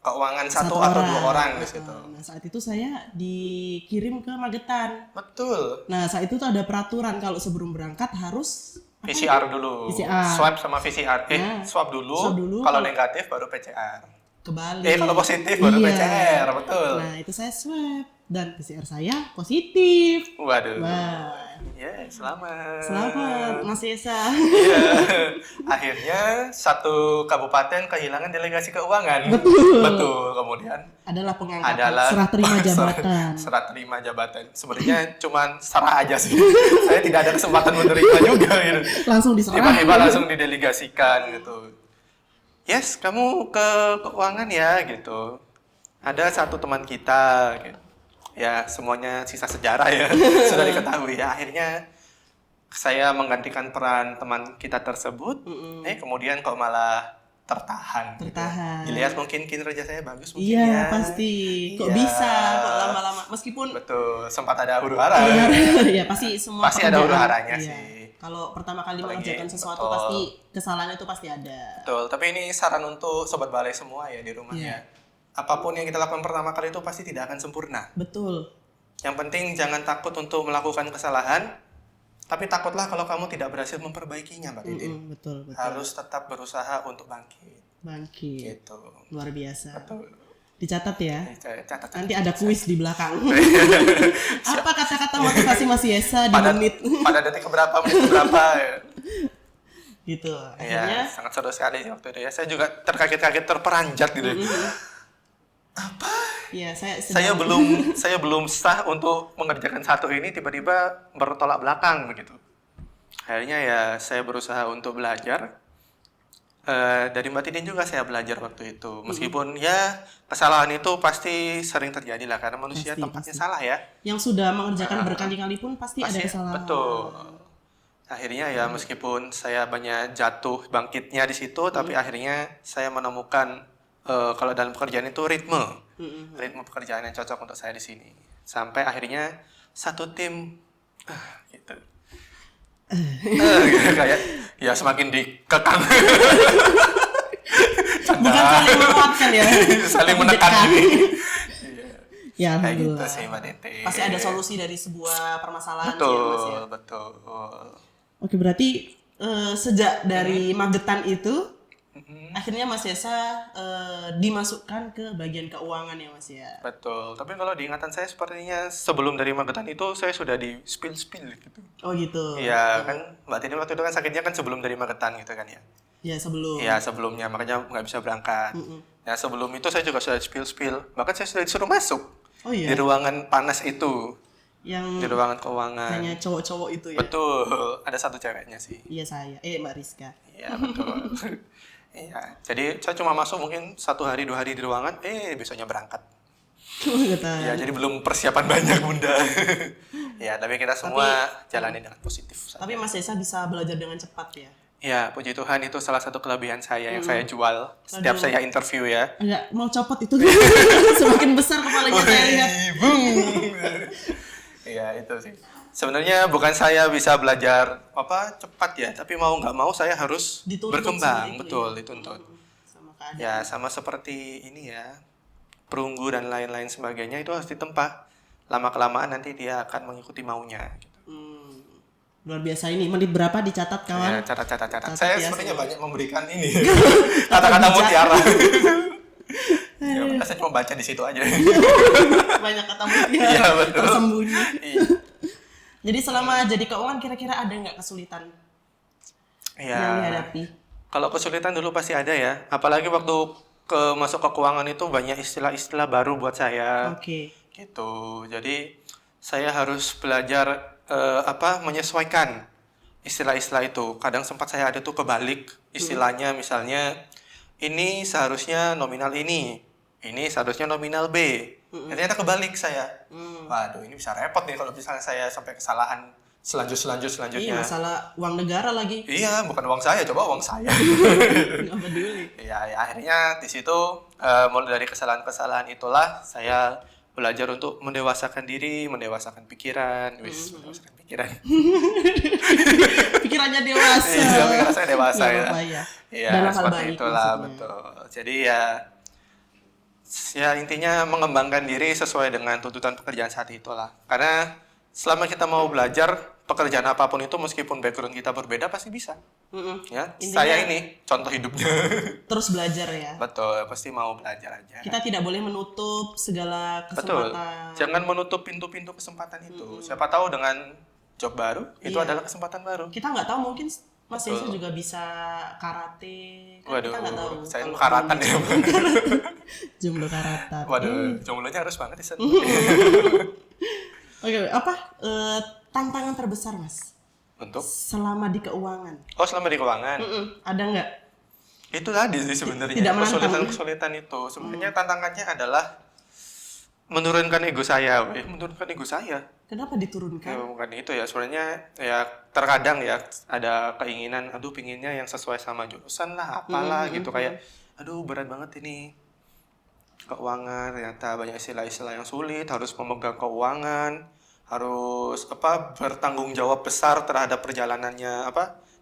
keuangan satu atau dua orang di situ. Nah, saat itu saya dikirim ke Magetan. Betul. Nah, saat itu tuh ada peraturan kalau sebelum berangkat harus PCR dulu. PCR. Swab sama PCR. Nah, Swab dulu. swab dulu. Kalau negatif baru PCR. kebalik. Kalau positif baru Iya. PCR, betul. Nah, itu saya swab dan PCR saya positif. Waduh. Wah, Ya, selamat. selamat Mas Yesa. Iya. Akhirnya satu kabupaten kehilangan delegasi keuangan. Betul. Betul. Kemudian Adalah pengangkatan adalah serah terima jabatan. serah terima jabatan. Sebenarnya cuman serah aja sih. Saya tidak ada kesempatan menerima juga gitu. Langsung diserah. Tiba-tiba langsung didelegasikan gitu. Yes, kamu ke keuangan ya gitu. Ada satu teman kita gitu. Ya, semuanya sisa sejarah ya. Sudah diketahui ya. Akhirnya saya menggantikan peran teman kita tersebut. Kemudian kok malah tertahan. Tertahan. Gitu. Dilihat mungkin kinerja saya bagus mungkin Iya, ya. pasti. Kok Iya. bisa kok lama-lama meskipun Betul, sempat ada huru-hara. ya pasti semua Pasti ada pekerjaan. huru-haranya Iya. sih. Kalau pertama kali Apalagi, mengerjakan sesuatu betul. pasti kesalahan itu pasti ada. Betul, tapi ini saran untuk sobat balai semua ya di rumah Iya. ya. Apapun yang kita lakukan pertama kali itu pasti tidak akan sempurna. Betul. Yang penting jangan takut untuk melakukan kesalahan, tapi takutlah kalau kamu tidak berhasil memperbaikinya, Mbak Titin. Betul, betul. Harus tetap berusaha untuk bangkit. Bangkit. Gitu. Luar biasa. Betul. Dicatat ya. Catat. Nanti ada kuis di belakang. Apa kata-kata motivasi Mas Yesa di pada, menit pada detik keberapa, menit keberapa ya. gitu. Ya, Akhirnya sangat seru sekali waktu itu ya. Saya juga terkaget-kaget, terperanjat gitu. ya Saya belum sah untuk mengerjakan satu ini, tiba-tiba bertolak belakang begitu. Akhirnya ya saya berusaha untuk belajar. Dari Mbak Tidin juga saya belajar waktu itu. Meskipun ya kesalahan itu pasti sering terjadi lah karena manusia Pasti, tempatnya pasti. salah ya. yang sudah mengerjakan berkali-kali pun pasti ada kesalahan. Betul. Akhirnya ya meskipun saya banyak jatuh bangkitnya di situ, tapi akhirnya saya menemukan kalau dalam pekerjaan itu ritme pekerjaan yang cocok untuk saya di sini. Sampai akhirnya satu tim gitu. Kayak ya semakin dikekang. Bukan saling menguatkan ya. Saling Tapi menekan dekat. ini. Ya, Kayak gitu alhamdulillah. sih Mbak Tete. Pasti ada solusi dari sebuah permasalahan Betul, ya, Mas ya. betul. Oke, berarti sejak dari Magetan itu akhirnya Mas Yesa dimasukkan ke bagian keuangan ya Mas ya. Betul. Tapi kalau diingatan saya sepertinya sebelum dari Magetan itu saya sudah di spill gitu. Oh gitu. Iya kan Mbak Tini waktu itu kan sakitnya kan sebelum dari Magetan gitu kan ya. Ya sebelum. Iya sebelumnya makanya nggak bisa berangkat. Nah sebelum itu saya juga sudah spill. Bahkan saya sudah disuruh masuk Oh iya. di ruangan panas itu, di Yang ruangan keuangan. hanya cowok-cowok itu ya. Betul. Ada satu ceweknya sih. Iya saya. Mbak Rizka. Iya betul. Iya. Jadi saya cuma masuk mungkin 1 hari 2 hari di ruangan. Besoknya berangkat. Kata. Ya jadi belum persiapan banyak bunda. Ya tapi kita semua jalani dengan positif. Tapi Mas Yesa bisa belajar dengan cepat ya. Ya puji Tuhan itu salah satu kelebihan saya yang saya jual setiap saya interview ya. Enggak mau copot itu. Semakin besar kepalanya saya lihat. Iya itu sih. Sebenarnya bukan saya bisa belajar cepat ya, tapi mau nggak mau saya harus Dituntut berkembang, sedikit, betul dituntut. Sama keadaan. Ya sama seperti ini ya, perunggu dan lain-lain sebagainya itu harus ditempa. Lama-kelamaan nanti dia akan mengikuti maunya. Gitu. Luar biasa ini. Menit berapa dicatat kawan? Ya, catat. Catat Saya ya, sebenarnya saya. banyak memberikan ini kata-kata mutiara. Ya, saya cuma baca di situ aja. Banyak kata mutiara Iya, betul. tersembunyi. Iya. Jadi selama jadi keuangan kira-kira ada nggak kesulitan yang Ya. dihadapi? Kalau kesulitan dulu pasti ada ya. Apalagi waktu masuk ke keuangan itu banyak istilah-istilah baru buat saya. Oke. Gitu. Jadi saya harus belajar menyesuaikan istilah-istilah itu. Kadang sempat saya ada tuh kebalik istilahnya, misalnya ini seharusnya nominal ini seharusnya nominal B. Ternyata kebalik saya. Waduh, ini bisa repot nih kalau misalnya saya sampai kesalahan selanjutnya. Iya, masalah uang negara lagi. Iya, bukan uang saya, coba uang saya. Nggak peduli. Ya, akhirnya di situ mulai dari kesalahan-kesalahan itulah saya belajar untuk mendewasakan diri, mendewasakan pikiran, mendewasakan pikiran. Pikirannya dewasa. Iya, pikiran saya dewasa Nggak ya. apa-apa ya. Iya, Dalam hal seperti baik itulah, maksudnya. betul. Jadi ya intinya mengembangkan diri sesuai dengan tuntutan pekerjaan saat itulah. Karena selama kita mau belajar pekerjaan apapun itu, meskipun background kita berbeda, pasti bisa. Ya, Intinya- saya ini contoh hidupnya. Terus belajar ya. Betul, pasti mau belajar aja. Kita tidak boleh menutup segala Betul. kesempatan. Jangan menutup pintu-pintu kesempatan itu. Siapa tahu dengan job baru itu Iya. adalah kesempatan baru. Kita nggak tahu, mungkin Mas Betul. Yesa juga bisa karate. Kan Waduh, kita nggak tahu. saya Kalau karatan ya. Jomblo karatan. Waduh, jomblonya harus banget Isan. Oke, apa tantangan terbesar Mas Untuk selama di keuangan? selama di keuangan. Ada nggak? Itu tadi sih sebenarnya Tidak menantang. kesulitan itu. Sebenarnya tantangannya adalah menurunkan ego saya, menurunkan ego saya. Kenapa diturunkan? Ya, bukan itu ya, sebenarnya ya terkadang ya ada keinginan, aduh pinginnya yang sesuai sama jurusan lah, apalah gitu kayak, aduh berat banget ini keuangan, ternyata banyak istilah-istilah yang sulit, harus memegang keuangan, harus bertanggung jawab besar terhadap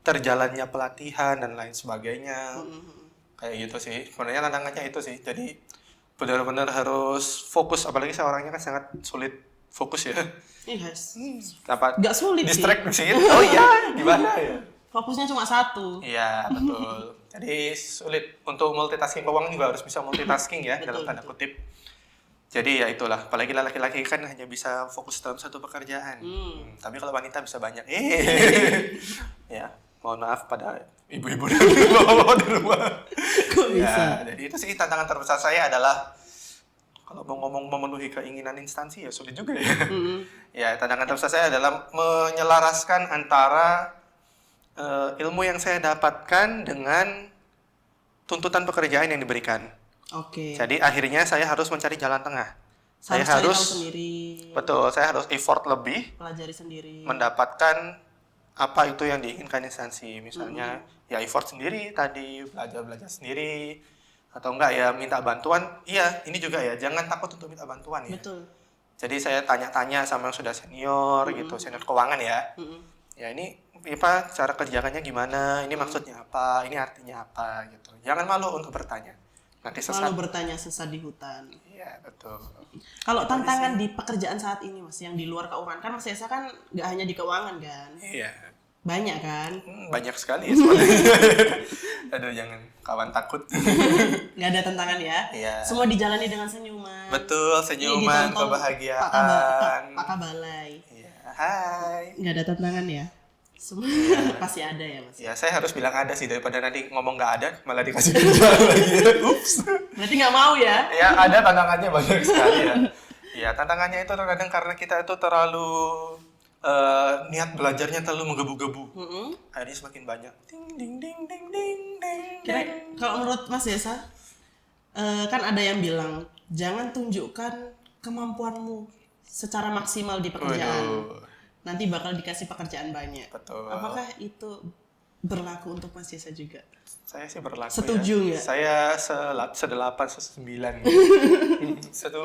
terjalannya pelatihan dan lain sebagainya, kayak gitu sih. Sebenarnya tantangannya itu sih, jadi benar-benar harus fokus, apalagi saya orangnya kan sangat sulit fokus ya. Yes. Dapat Nggak sulit sih. distract dikit. Oh iya, gimana ya? Fokusnya cuma satu. Iya, betul. Jadi sulit untuk multitasking keuangan, juga harus bisa multitasking ya dalam tanda kutip. Jadi ya itulah, apalagi laki-laki kan hanya bisa fokus dalam satu pekerjaan. Tapi kalau wanita bisa banyak. Ya, mohon maaf pada ibu-ibu dan bapak-bapak di rumah. Kok bisa? Ya, jadi itu sih tantangan terbesar saya adalah kalau mau ngomong memenuhi keinginan instansi ya sulit juga ya. Ya, tantangan terbesar saya adalah menyelaraskan antara ilmu yang saya dapatkan dengan tuntutan pekerjaan yang diberikan. Oke. Jadi akhirnya saya harus mencari jalan tengah. Saya cari harus tahu sendiri, betul, saya harus effort lebih pelajari sendiri. mendapatkan apa itu yang diinginkan instansi. Misalnya ya effort sendiri tadi, belajar sendiri, atau enggak ya minta bantuan. Iya, ini juga ya, jangan takut untuk minta bantuan ya. Betul. Jadi saya tanya-tanya sama yang sudah senior gitu, senior keuangan ya. Ya ini cara kerjakannya gimana, ini maksudnya apa, ini artinya apa gitu. Jangan malu untuk bertanya. Nanti sesat. Selalu bertanya sesat di hutan. Iya, betul. Kalau tantangan di pekerjaan saat ini Mas, yang di luar keuangan, kan Mas Yesa kan nggak hanya di keuangan kan? Iya. Banyak kan? Banyak sekali ya sebenarnya. Aduh, jangan kawan takut. Nggak ada tantangan ya? Iya. Semua dijalani dengan senyuman. Betul, senyuman, Ditonton kebahagiaan. Pak Kabalai. Iya, hai. Nggak ada tantangan ya? Semua pasti ada ya Mas? Ya, saya harus bilang ada sih, daripada nanti ngomong nggak ada, malah dikasih kerjaan lagi. Ups. Berarti nggak mau ya? Ya, ada tantangannya banyak sekali ya. Ya, tantangannya itu terkadang karena kita itu terlalu niat belajarnya terlalu menggebu-gebu. Akhirnya semakin banyak. Ding ding ding ding ding ding. Kira kalau menurut Mas Yesa, kan ada yang bilang jangan tunjukkan kemampuanmu secara maksimal di pekerjaan. Waduh. Nanti bakal dikasih pekerjaan banyak. Betul. Apakah itu berlaku untuk Mas Yesa juga? Saya sih berlaku Setuju ya. nggak? Saya sedelapan, sesembilan.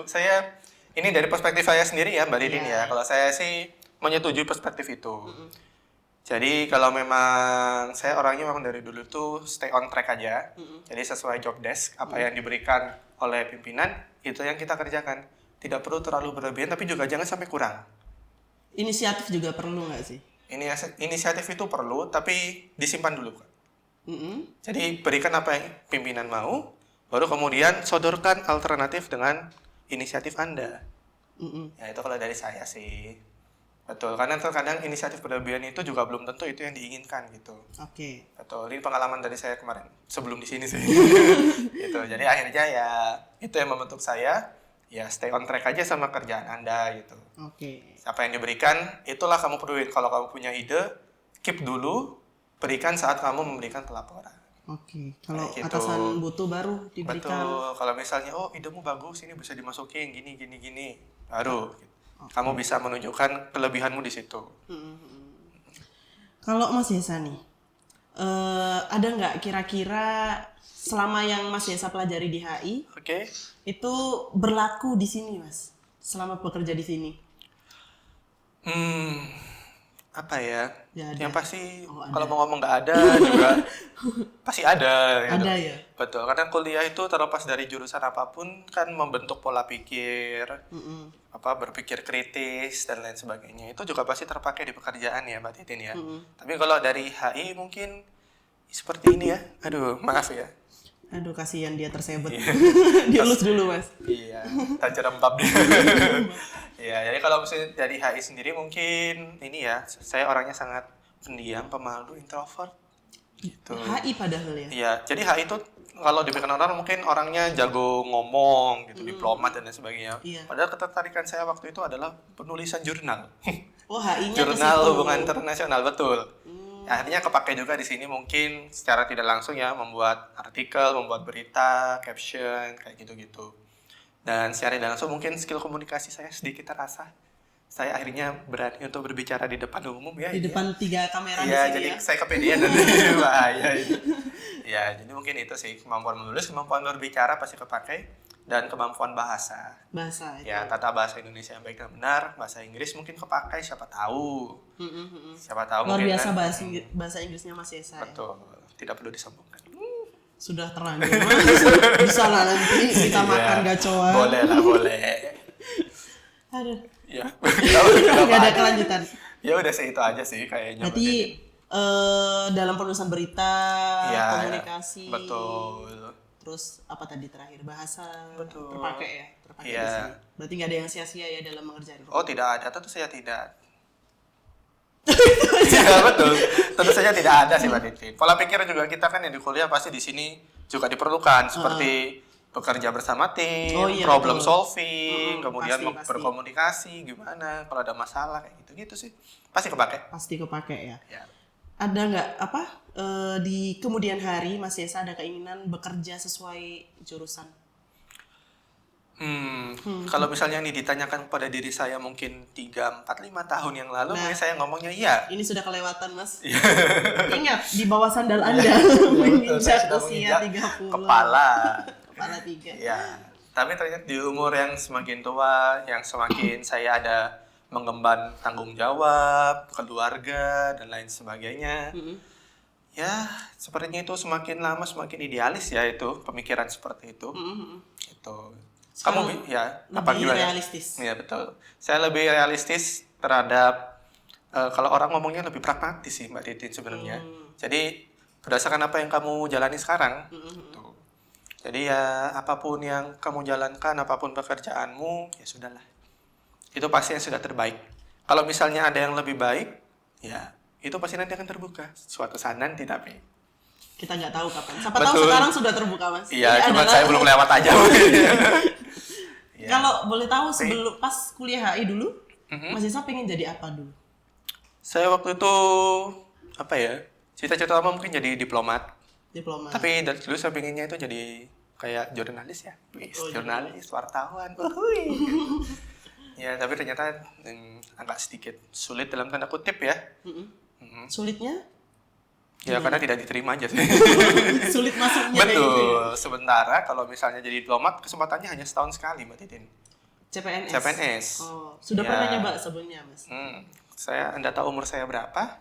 Saya ini dari perspektif saya sendiri ya, Mbak Didin ya. Kalau saya sih menyetujui perspektif itu. Jadi kalau memang saya orangnya memang dari dulu tuh stay on track aja. Jadi sesuai job desk, apa yang diberikan oleh pimpinan itu yang kita kerjakan. Tidak perlu terlalu berlebihan, tapi juga jangan sampai kurang. Inisiatif juga perlu nggak sih? Inisiatif itu perlu, tapi disimpan dulu, Kak. Jadi berikan apa yang pimpinan mau, baru kemudian sodorkan alternatif dengan inisiatif Anda. Ya itu kalau dari saya sih. Betul, karena terkadang inisiatif berlebihan itu juga belum tentu itu yang diinginkan gitu. Oke. Betul, ini pengalaman dari saya kemarin sebelum di sini sih. Gitu. Jadi akhirnya ya itu yang membentuk saya, ya stay on track aja sama kerjaan Anda gitu. Oke. Apa yang diberikan, itulah kamu peduliin. Kalau kamu punya ide, keep dulu, berikan saat kamu memberikan pelaporan. Oke. Kalau Kayak gitu. atasan butuh baru diberikan. Betul. Kalau misalnya, oh idemu bagus, ini bisa dimasukin gini, baru kamu bisa menunjukkan kelebihanmu di situ. Kalau Mas Yesa nih, ada nggak kira-kira selama yang Mas Yesa pelajari di HI Oke. itu berlaku di sini, Mas? Selama bekerja di sini? Apa ya? Ya, ada. Yang pasti Oh, ada. kalau mau ngomong nggak ada juga pasti ada. Gitu. Ada ya? Betul. Karena kuliah itu terlepas dari jurusan apapun kan membentuk pola pikir, berpikir kritis dan lain sebagainya. Itu juga pasti terpakai di pekerjaan ya, Mbak Titin ya. Tapi kalau dari HI mungkin seperti ini ya. Aduh, maaf ya. Aduh, kasihan dia tersebut. Iya. Dielus dulu, Mas. Iya, tak jerembab dia. Iya, jadi kalau misalnya dari HI sendiri mungkin ini ya, saya orangnya sangat pendiam, pemalu, introvert gitu. HI padahal ya? Iya, jadi HI itu kalau dipikirkan orang mungkin orangnya jago ngomong gitu, diplomat dan lain sebagainya. Iya. Padahal ketertarikan saya waktu itu adalah penulisan jurnal. Oh, HI-nya ke Jurnal situ. hubungan internasional, betul. Akhirnya kepake juga di sini mungkin secara tidak langsung ya, membuat artikel, membuat berita, caption, kayak gitu-gitu. Dan secara tidak langsung mungkin skill komunikasi saya sedikit terasa. Saya akhirnya berani untuk berbicara di depan umum ya. Di depan 3 kamera di Iya, sini jadi ya? saya kepedean dan bahaya itu. Ya, jadi mungkin itu sih, kemampuan menulis, kemampuan berbicara pasti kepake, dan kemampuan bahasa. Bahasa itu. Ya, tata bahasa Indonesia yang baik dan benar, bahasa Inggris mungkin kepakai, siapa tahu. Siapa tahu Luar mungkin biasa kan. bahasa Inggrisnya Mas Yesa ya? Betul, tidak perlu disambungkan. Sudah terlanjur, Mas. Bisa lah nanti kita makan gacoan. Boleh lah, boleh. Aduh, Ya, nggak ada kelanjutan. Ya udah sih itu aja sih kayaknya. Berarti dalam penulisan berita, Ya, komunikasi, betul. terus apa tadi terakhir, bahasa, Betul. terpakai ya, terpakai Iya. di sini. Berarti nggak ada yang sia-sia ya dalam mengerjakan. Oh, tidak ada, tentu saja tidak. Ya, betul. Tentu saja tidak ada sih Mbak Titi. Pola pikir juga kita kan yang di kuliah pasti di sini juga diperlukan seperti bekerja bersama tim, Oh, iya, problem betul. solving, kemudian Pasti. berkomunikasi gimana kalau ada masalah kayak gitu-gitu sih. Pasti kepake. Pasti kepake ya. Ya. Ada nggak di kemudian hari Mas Yesa ada keinginan bekerja sesuai jurusan? Kalau misalnya ini ditanyakan kepada diri saya mungkin 3, 4, 5 tahun yang lalu, Nah. mungkin saya ngomongnya iya. Ini sudah kelewatan, Mas. Iya. Ingat di bawah sandal Anda Betul, menginjak saya sudah usia menginjak 30. Kepala. Kepala 3. Ya, tapi ternyata di umur yang semakin tua, yang semakin saya ada mengemban tanggung jawab, keluarga, dan lain sebagainya. Ya, sepertinya itu semakin lama semakin idealis ya itu, pemikiran seperti itu. Itu. Sekarang Apa lebih gimana? realistis. Iya, betul. Saya lebih realistis terhadap, kalau orang ngomongnya lebih pragmatis sih Mbak Titin sebenarnya. Jadi, berdasarkan apa yang kamu jalani sekarang, tuh. Jadi ya apapun yang kamu jalankan, apapun pekerjaanmu, ya sudahlah. Itu pasti yang sudah terbaik. Kalau misalnya ada yang lebih baik, ya itu pasti nanti akan terbuka. Suatu saat nanti tapi. Kita nggak tahu kapan. Siapa tahu Betul. sekarang sudah terbuka, Mas. Iya, Ini cuma adalah- saya belum lewat aja. Ya. Kalau boleh tahu sebelum pas kuliah HI dulu, Mas Yesa pengen jadi apa dulu? Saya waktu itu apa ya? Cita-cita lama mungkin jadi diplomat. Diplomat. Tapi dari dulu saya pengennya itu jadi kayak jurnalis ya. Jurnalis, wartawan. Uhuy. Ya, tapi ternyata agak sedikit sulit dalam tanda kutip ya. Sulitnya? Ya karena tidak diterima aja sih. Sulit masuknya kayak gitu ya? Betul. Sementara kalau misalnya jadi diplomat kesempatannya hanya setahun sekali Mbak Titin. CPNS. CPNS. Oh, sudah Ya. pernah nyoba sebelumnya, Mas? Anda tahu umur saya berapa?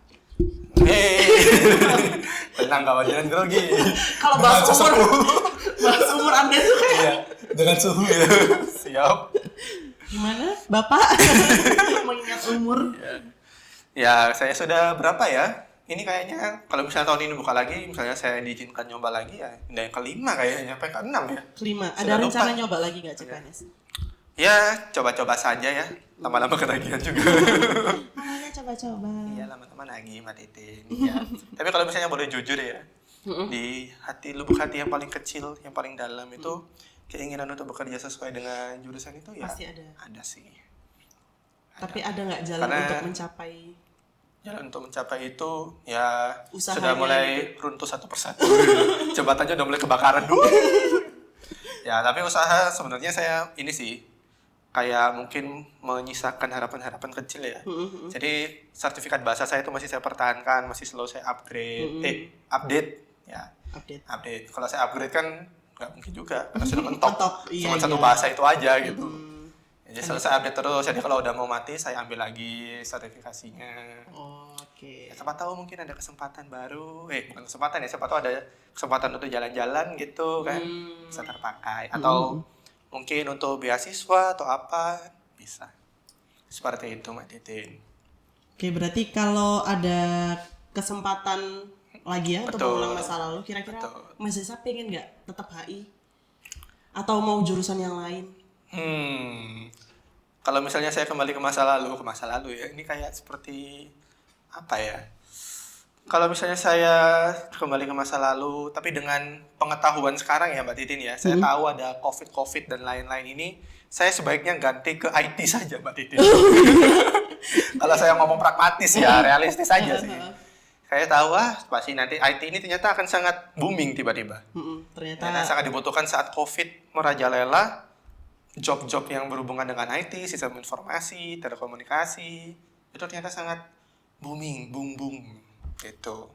Tenang kawan, jangan grogi. Kalau bahas umur Anda tuh kayak Iya, dengan suhu ya. Siap. gimana, Bapak? Mengingat umur. Ya, saya sudah berapa ya? Ini kayaknya kalau misalnya tahun ini buka lagi, misalnya saya diizinkan nyoba lagi ya, udah yang kelima kayaknya, apa yang keenam ya? Kelima. Ada Sudah rencana lupa. nyoba lagi nggak CPNS? Ya, coba-coba saja ya. Lama-lama ketagihan juga. Awalnya coba-coba. Iya, lama-lama lagi Mbak Titin. Ya. Tapi kalau misalnya boleh jujur ya, di lubuk hati yang paling kecil, yang paling dalam itu keinginan untuk bekerja sesuai dengan jurusan itu ya Pasti ada. Ada sih. Tapi ada nggak jalan Karena- untuk mencapai? Jalan untuk mencapai itu ya Usahanya sudah mulai runtuh satu persatu. Jembatannya udah mulai kebakaran dulu. Ya, tapi usaha sebenarnya saya ini sih kayak mungkin menyisakan harapan-harapan kecil ya. Jadi sertifikat bahasa saya itu masih saya pertahankan, masih selalu saya update ya. Update. Kalau saya upgrade kan nggak mungkin juga, karena sudah mentok. Cuma satu bahasa itu aja gitu. Jadi selesai update terus. Jadi kalau udah mau mati saya ambil lagi sertifikasinya. Ya, siapa tahu mungkin ada kesempatan baru. Bukan kesempatan ya, siapa tahu ada kesempatan untuk jalan-jalan gitu kan. Bisa terpakai atau mungkin untuk beasiswa atau apa bisa. Seperti itu Mbak Titin. Oke, berarti kalau ada kesempatan lagi ya untuk mengulang masa lalu, kira-kira Mas Desa pengen nggak tetap HI? Atau mau jurusan yang lain? Kalau misalnya saya kembali ke masa lalu ya, ini kayak seperti apa ya? Kalau misalnya saya kembali ke masa lalu, tapi dengan pengetahuan sekarang ya Mbak Titin ya, saya tahu ada COVID dan lain-lain ini, saya sebaiknya ganti ke IT saja Mbak Titin. Kalau saya ngomong pragmatis ya, realistis aja sih. Saya tahu pasti nanti IT ini ternyata akan sangat booming tiba-tiba. Ternyata sangat dibutuhkan saat COVID merajalela. Job-job yang berhubungan dengan IT, sistem informasi, telekomunikasi, itu ternyata sangat booming, boom gitu.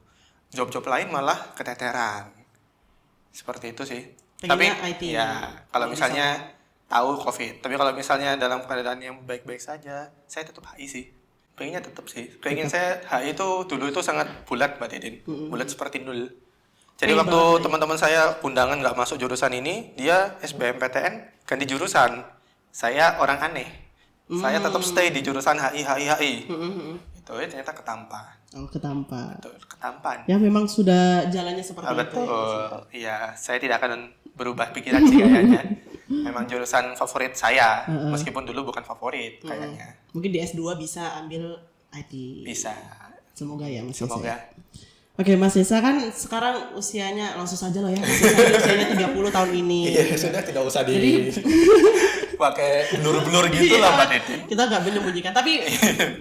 Job-job lain malah keteteran. Seperti itu sih. Pengennya Tapi IT ya kalau misalnya tahu COVID, tapi kalau misalnya dalam keadaan yang baik-baik saja, saya tetap HI sih. Pengennya tetap sih. Keinginan saya HI itu dulu itu sangat bulat Mbak Titin. Bulat seperti nul. Jadi waktu teman-teman saya undangan nggak masuk jurusan ini, dia SBMPTN ganti jurusan. Saya orang aneh. Saya tetap stay di jurusan HI. Itu ternyata ketampan. Ketampan. Betul, ketampan. Ya memang sudah jalannya seperti itu. Betul. Iya, saya tidak akan berubah pikiran sih kayaknya. Memang jurusan favorit saya, meskipun dulu bukan favorit kayaknya. Mungkin di S2 bisa ambil IT. Bisa. Semoga ya Mas Desa. Semoga. Oke, Mas Desa kan sekarang usianya langsung saja loh ya. Mas Desa ini usianya 30 tahun ini. Iya, sudah tidak usah pakai blur-blur gitu lah Mbak Titi. Kita nggak menyembunyikan, tapi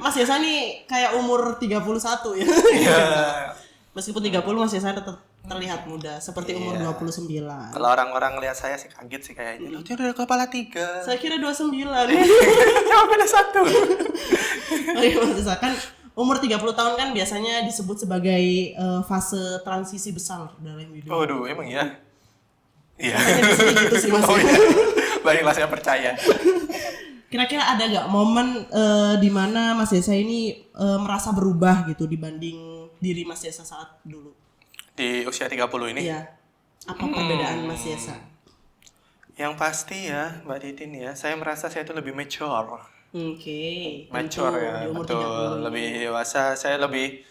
Mas Desa nih kayak umur 31 ya. Iya. Meskipun 30 Mas Desa tetap terlihat muda seperti umur 29. Kalau orang-orang lihat saya sih kaget sih kayaknya. Dia udah kepala 3. Saya kira 29. Cuma beda 1. Oke, Mas Desa kan umur 30 tahun kan biasanya disebut sebagai fase transisi besar dalam hidup. Waduh, emang ya? Iya. Gitu sih Mas. Baiklah, saya percaya. Kira-kira ada nggak momen di mana Mas Desa ini merasa berubah gitu dibanding diri Mas Desa saat dulu? Di usia 30 ini? Iya. Apa perbedaan Mas Desa? Yang pasti ya, Mbak Titin ya, saya merasa saya itu lebih mature. Mature ya, di umur betul. 30. Lebih dewasa, saya lebih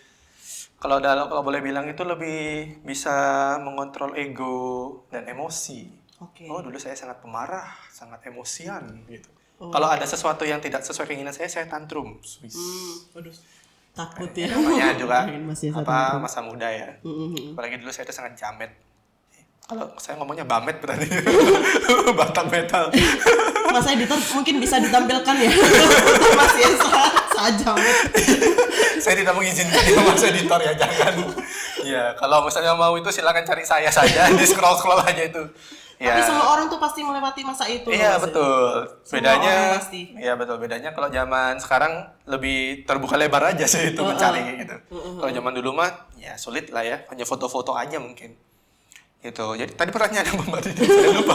kalau boleh bilang itu lebih bisa mengontrol ego dan emosi. Oh, dulu saya sangat pemarah, sangat emosian gitu. Kalau ada sesuatu yang tidak sesuai keinginan saya tantrum. Waduh, takut ya. Namanya juga apa masa muda ya. Apalagi dulu saya itu sangat jamet. Kalau saya ngomongnya bamet berarti batang metal. Mas editor mungkin bisa ditampilkan ya. Mas Desa saat jamet. Saya tidak mengizinkan ya Mas editor ya, jangan. Ya, kalau misalnya mau itu silakan cari saya saja, di scroll aja itu. Ya. Tapi semua orang tuh pasti melewati masa itu. Iya betul. Bedanya, pasti. iya betul. Bedanya kalau zaman sekarang lebih terbuka lebar aja sih itu mencari gitu. Kalau zaman dulu mah ya sulit lah ya, hanya foto-foto aja mungkin. Gitu. Jadi tadi pertanyaan apa Mbak Titi? Saya lupa.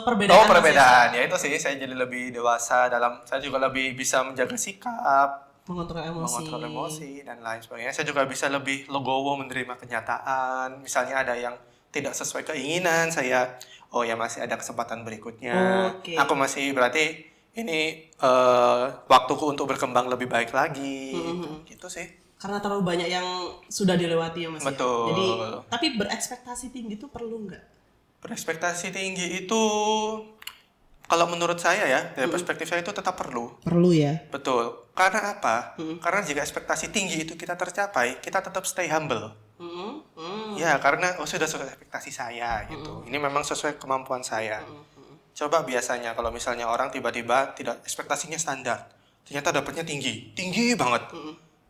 Perbedaan? Oh perbedaan. Ya itu sih saya jadi lebih dewasa saya juga lebih bisa menjaga sikap, mengontrol emosi dan lain sebagainya. Saya juga bisa lebih legowo menerima kenyataan. Misalnya ada yang tidak sesuai keinginan saya, oh ya masih ada kesempatan berikutnya. Aku masih berarti ini waktuku untuk berkembang lebih baik lagi. Gitu sih. Karena terlalu banyak yang sudah dilewati ya Mas. Betul. Ya? Jadi tapi berekspektasi tinggi itu perlu nggak? Berekspektasi tinggi itu kalau menurut saya ya dari perspektif saya itu tetap perlu. Perlu ya. Betul. Karena apa? Karena jika ekspektasi tinggi itu kita tercapai, kita tetap stay humble. Ya karena sudah sesuai ekspektasi saya gitu. Ini memang sesuai kemampuan saya. Coba biasanya kalau misalnya orang tiba-tiba tidak ekspektasinya standar, ternyata dapatnya tinggi banget.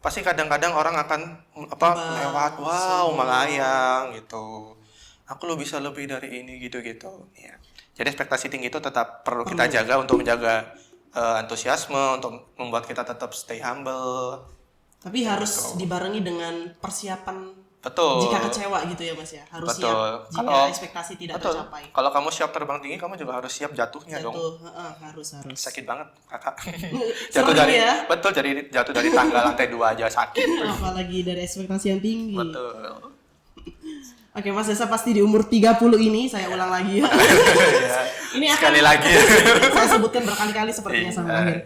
Pasti kadang-kadang orang akan lewat, wow melayang gitu. Aku lo bisa lebih dari ini gitu-gitu. Ya. Jadi ekspektasi tinggi itu tetap perlu kita jaga untuk menjaga antusiasme, untuk membuat kita tetap stay humble. Tapi harus dibarengi dengan persiapan Betul. jika kecewa gitu ya Mas ya. Harus Betul. siap jika Kalau- ekspektasi tidak Betul. tercapai. Kalau kamu siap terbang tinggi, kamu juga harus siap jatuhnya dong. Jatuh, harus. Sakit banget, kakak. Serem ya. Betul, jadi jatuh dari tangga lantai 2 aja sakit. Apalagi dari ekspektasi yang tinggi. Betul. Oke Mas Desa, pasti di umur 30 ini saya ulang lagi ya. Ya. Ini akan Sekali lagi. saya sebutkan berkali-kali sepertinya sampai akhir.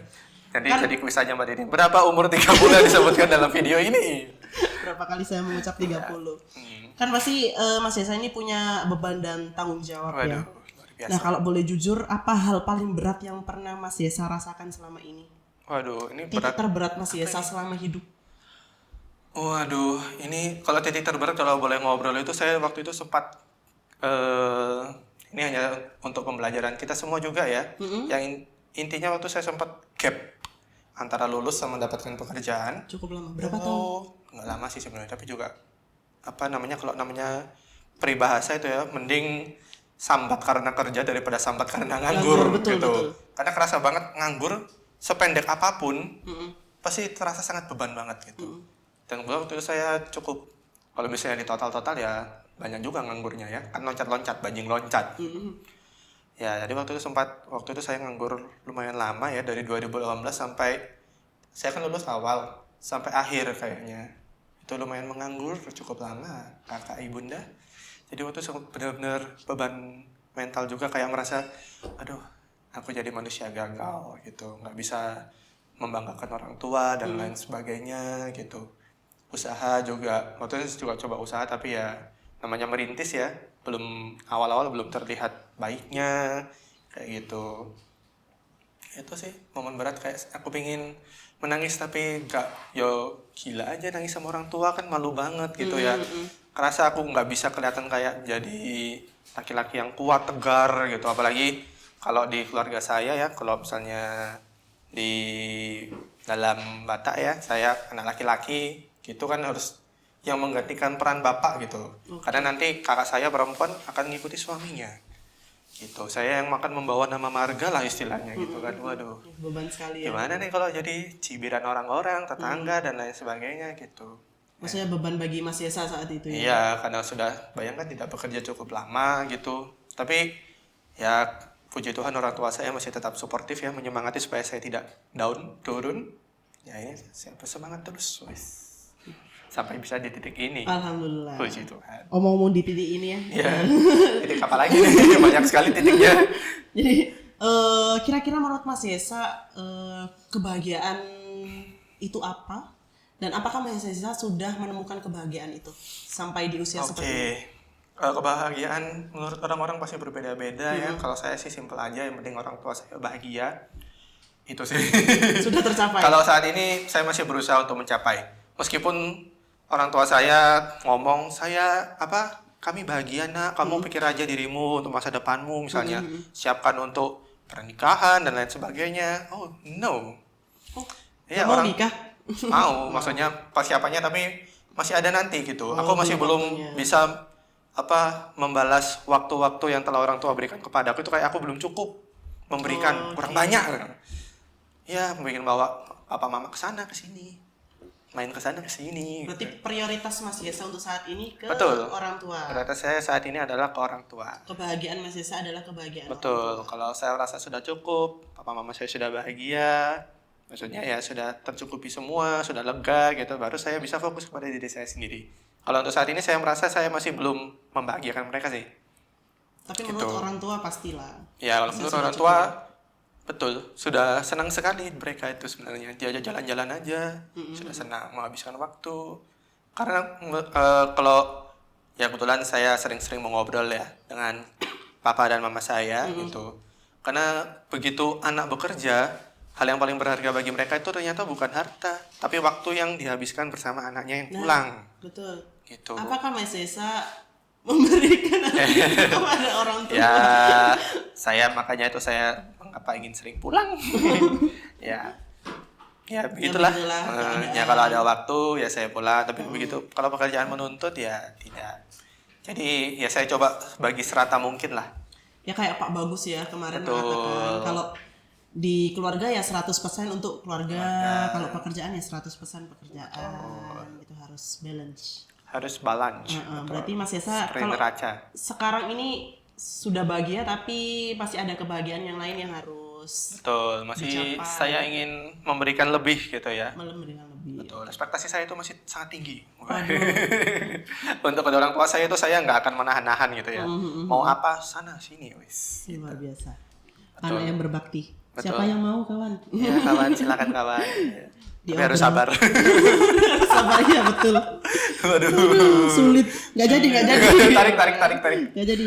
Jadi jadi kuis aja Mbak Dini. Berapa umur 30 yang disebutkan dalam video ini? Berapa kali saya mengucap 30. Kan pasti Mas Desa ini punya beban dan tanggung jawab ya. Waduh, luar biasa. Nah kalau boleh jujur, apa hal paling berat yang pernah Mas Desa rasakan selama ini? Waduh, ini Titik berat. terberat Mas Desa selama hidup. Waduh, ini kalau titik terberat kalau boleh ngobrol itu saya waktu itu sempat ini hanya untuk pembelajaran kita semua juga ya. Yang intinya waktu saya sempat gap antara lulus sama mendapatkan pekerjaan. Cukup lama. Berapa tahun? Nggak lama sih sebenarnya, tapi juga apa namanya, kalau namanya peribahasa itu ya, mending sambat karena kerja daripada sambat karena nganggur Betul, gitu. betul. Karena kerasa banget nganggur sependek apapun pasti terasa sangat beban banget gitu. Dan waktu itu saya cukup, kalau misalnya di total ya banyak juga nganggurnya ya, kan loncat-loncat, banjing loncat. Ya, jadi waktu itu saya nganggur lumayan lama ya, dari 2018 sampai saya kan lulus awal sampai akhir kayaknya. Itu lumayan menganggur cukup lama, kakak ibunda. Jadi waktu itu benar-benar beban mental juga, kayak merasa aduh, aku jadi manusia gagal gitu, nggak bisa membanggakan orang tua dan lain sebagainya gitu. Usaha juga, waktu itu juga coba usaha, tapi ya namanya merintis ya, awal-awal belum terlihat baiknya kayak gitu. Itu sih momen berat, kayak aku pingin menangis tapi gila aja nangis sama orang tua, kan malu banget gitu ya. Kerasa aku nggak bisa kelihatan kayak jadi laki-laki yang kuat, tegar gitu. Apalagi kalau di keluarga saya ya, kalau misalnya di dalam Batak ya, saya anak laki-laki gitu kan, harus yang menggantikan peran bapak gitu. Karena nanti kakak saya perempuan akan ngikuti suaminya gitu. Saya yang akan membawa nama marga lah istilahnya gitu kan. Waduh, Beban sekali ya. gimana nih kalau jadi cibiran orang-orang, tetangga dan lain sebagainya gitu. Maksudnya beban bagi Mas Desa saat itu ya. Iya, karena sudah bayangkan tidak bekerja cukup lama gitu. Tapi ya puji Tuhan orang tua saya masih tetap suportif ya, menyemangati supaya saya tidak turun. Ya, saya bersemangat terus, wes. Sampai bisa di titik ini. Alhamdulillah. Puji Tuhan. Omong-omong di titik ini ya. Iya. Titik apa lagi nih? Banyak sekali titiknya. Jadi kira-kira menurut Mas Desa kebahagiaan itu apa? Dan apakah Mas Desa sudah menemukan kebahagiaan itu sampai di usia seperti ini? Kebahagiaan menurut orang-orang pasti berbeda-beda ya. Kalau saya sih simpel aja, yang penting orang tua saya bahagia. Itu sih. Sudah tercapai. Kalau saat ini saya masih berusaha untuk mencapai. Meskipun orang tua saya ngomong, kami bahagia nak, kamu pikir aja dirimu untuk masa depanmu, misalnya siapkan untuk pernikahan dan lain sebagainya. Oh no. Ya, mau nikah? Mau, maksudnya persiapannya, tapi masih ada nanti gitu. Aku masih belum waktunya. bisa membalas waktu-waktu yang telah orang tua berikan kepada aku. Itu kayak aku belum cukup memberikan, kurang banyak. Ya, mungkin bawa papa mama ke sana ke sini, main ke sana ke sini. Berarti prioritas Mas Desa untuk saat ini ke Betul. orang tua. Prioritas saya saat ini adalah ke orang tua. Kebahagiaan Mas Desa adalah kebahagiaan. Betul. Kalau saya rasa sudah cukup, papa mama saya sudah bahagia, maksudnya ya sudah tercukupi semua, sudah lega gitu, baru saya bisa fokus kepada diri saya sendiri. Kalau untuk saat ini saya merasa saya masih belum membahagiakan mereka sih. Tapi menurut orang tua pastilah. Ya, kalau menurut orang tua, betul, sudah senang sekali mereka itu sebenarnya. Dia aja jalan-jalan aja, sudah senang menghabiskan waktu. Karena kalau ya kebetulan saya sering-sering mengobrol ya dengan papa dan mama saya gitu. Karena begitu anak bekerja, hal yang paling berharga bagi mereka itu ternyata bukan harta, tapi waktu yang dihabiskan bersama anaknya yang pulang. Betul. Gitu. Apakah Mas Desa memberikan kepada orang tua? Ya, makanya itu saya mengapa ingin sering pulang. ya begitulah. Ya kalau ada waktu ya saya pulang, tapi begitu kalau pekerjaan menuntut ya tidak. Jadi ya saya coba bagi serata mungkin lah Ya kayak Pak Bagus ya kemarin Betul. mengatakan kalau di keluarga ya 100% untuk keluarga, kalau pekerjaan ya 100% pekerjaan. Itu harus balance. Harus balance. Berarti Mas Yesa Seperti kalau neraca. sekarang ini sudah bahagia tapi masih ada kebahagiaan yang lain yang harus Betul, masih dicapai. saya ingin memberikan lebih gitu ya. memberikan lebih. Betul, ekspektasi saya itu masih sangat tinggi. Untuk kedua orang tua saya itu saya nggak akan menahan-nahan gitu ya. Mau apa sana sini wis. Luar biasa. Anak yang berbakti. Betul. Siapa yang mau kawan? Ya kawan, silakan kawan. Tapi harus Diobrol. sabar. Sabar ya betul. Waduh. Sulit. Nggak jadi. tarik. Nggak jadi.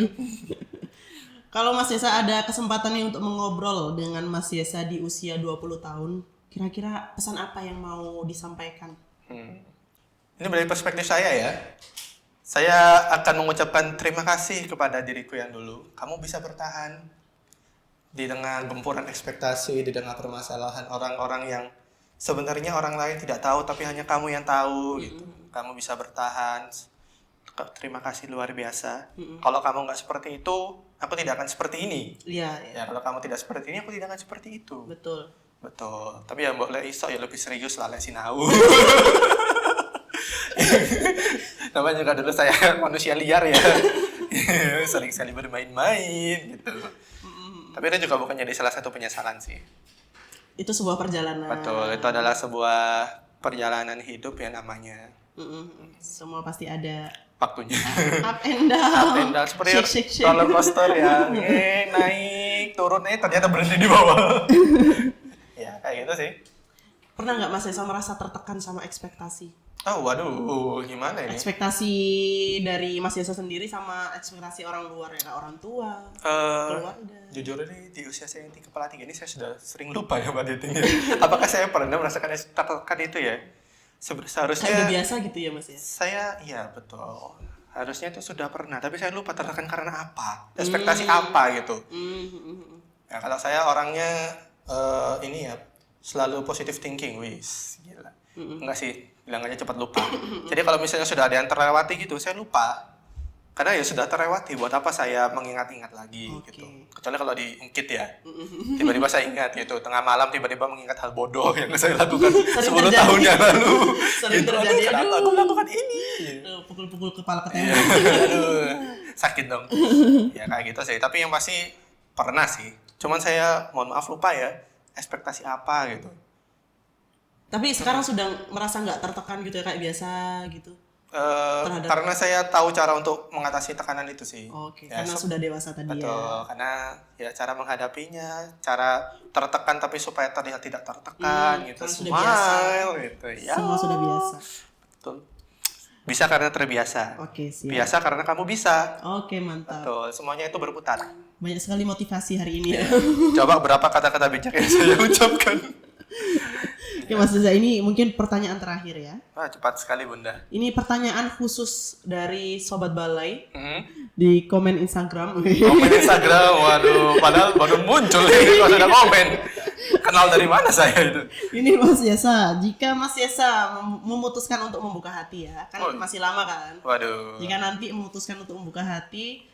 Kalau Mas Yesa ada kesempatan nih untuk mengobrol dengan Mas Yesa di usia 20 tahun, kira-kira pesan apa yang mau disampaikan? Ini dari perspektif saya ya. Saya akan mengucapkan terima kasih kepada diriku yang dulu. Kamu bisa bertahan di tengah gempuran ekspektasi, di tengah permasalahan orang-orang yang sebenarnya orang lain tidak tahu, tapi hanya kamu yang tahu gitu. Kamu bisa bertahan. Terima kasih luar biasa. Kalau kamu nggak seperti itu, aku tidak akan seperti ini. Iya. Ya, kalau kamu tidak seperti ini, aku tidak akan seperti itu. Betul. Betul. Tapi ya mbok lek iso ya lebih serius lah lek sinau. Namanya juga dulu saya manusia liar ya. Sering sekali bermain-main gitu. Tapi itu juga bukan jadi salah satu penyesalan sih. Itu sebuah perjalanan. Betul, itu adalah sebuah perjalanan hidup ya namanya. Semua pasti ada Waktunya. up and down. Up and down seperti Shake. roller coaster ya. Naik, turun ternyata berhenti di bawah. Ya, kayak gitu sih. Pernah nggak Mas Yesa merasa tertekan sama ekspektasi? Oh, waduh, gimana ini? Ekspektasi dari Mas Yesa sendiri sama ekspektasi orang luar ya, kayak orang tua, keluarga. Jujur ini di usia saya yang di kepala 3 ini saya sudah sering lupa ya Mbak Titin. Apakah saya pernah merasakan tertekan itu ya? Seharusnya Kayak udah biasa gitu ya Mas ya? saya, iya betul. Harusnya itu sudah pernah, tapi saya lupa tertekan karena apa? Ekspektasi apa gitu. Ya kalau saya orangnya ini ya, selalu positive thinking, wis, gila. Enggak sih, bilang aja cepat lupa. Jadi kalau misalnya sudah ada yang terlewati gitu, saya lupa. Karena ya sudah terlewati, buat apa saya mengingat-ingat lagi gitu. Kecuali kalau diungkit ya. Tiba-tiba saya ingat gitu, tengah malam tiba-tiba mengingat hal bodoh yang saya lakukan 10 tahun yang lalu. Sering Gitu, terjadi. kenapa aku melakukan ini? Pukul-pukul kepala ke Iya, tembok. aduh, sakit dong. Ya kayak gitu sih, tapi yang pasti pernah sih. Cuman saya, mohon maaf lupa ya, ekspektasi apa gitu. Tapi sekarang sudah merasa nggak tertekan gitu ya, kayak biasa gitu? Karena saya tahu cara untuk mengatasi tekanan itu sih. Oke, Ya, karena sudah dewasa tadi betul, ya. karena ya cara menghadapinya, cara tertekan tapi supaya terlihat tidak tertekan gitu. karena sudah biasa. Smile gitu ya. Semua sudah biasa. Betul. Bisa karena terbiasa. Oke, siap. Biasa karena kamu bisa. Oke, mantap. Betul, semuanya itu berputar. Banyak sekali motivasi hari ini ya. Coba berapa kata-kata bijak yang saya ucapkan. Oke, Mas Reza, ini mungkin pertanyaan terakhir ya. Wah, cepat sekali Bunda. Ini pertanyaan khusus dari Sobat Balai Hmm. di komen Instagram. Komen Instagram, waduh, padahal baru muncul ini kalau ada komen. Kenal dari mana saya itu? Ini Mas Yesa, jika Mas Yesa memutuskan untuk membuka hati ya, kan Oh. masih lama kan? Waduh. Jika nanti memutuskan untuk membuka hati,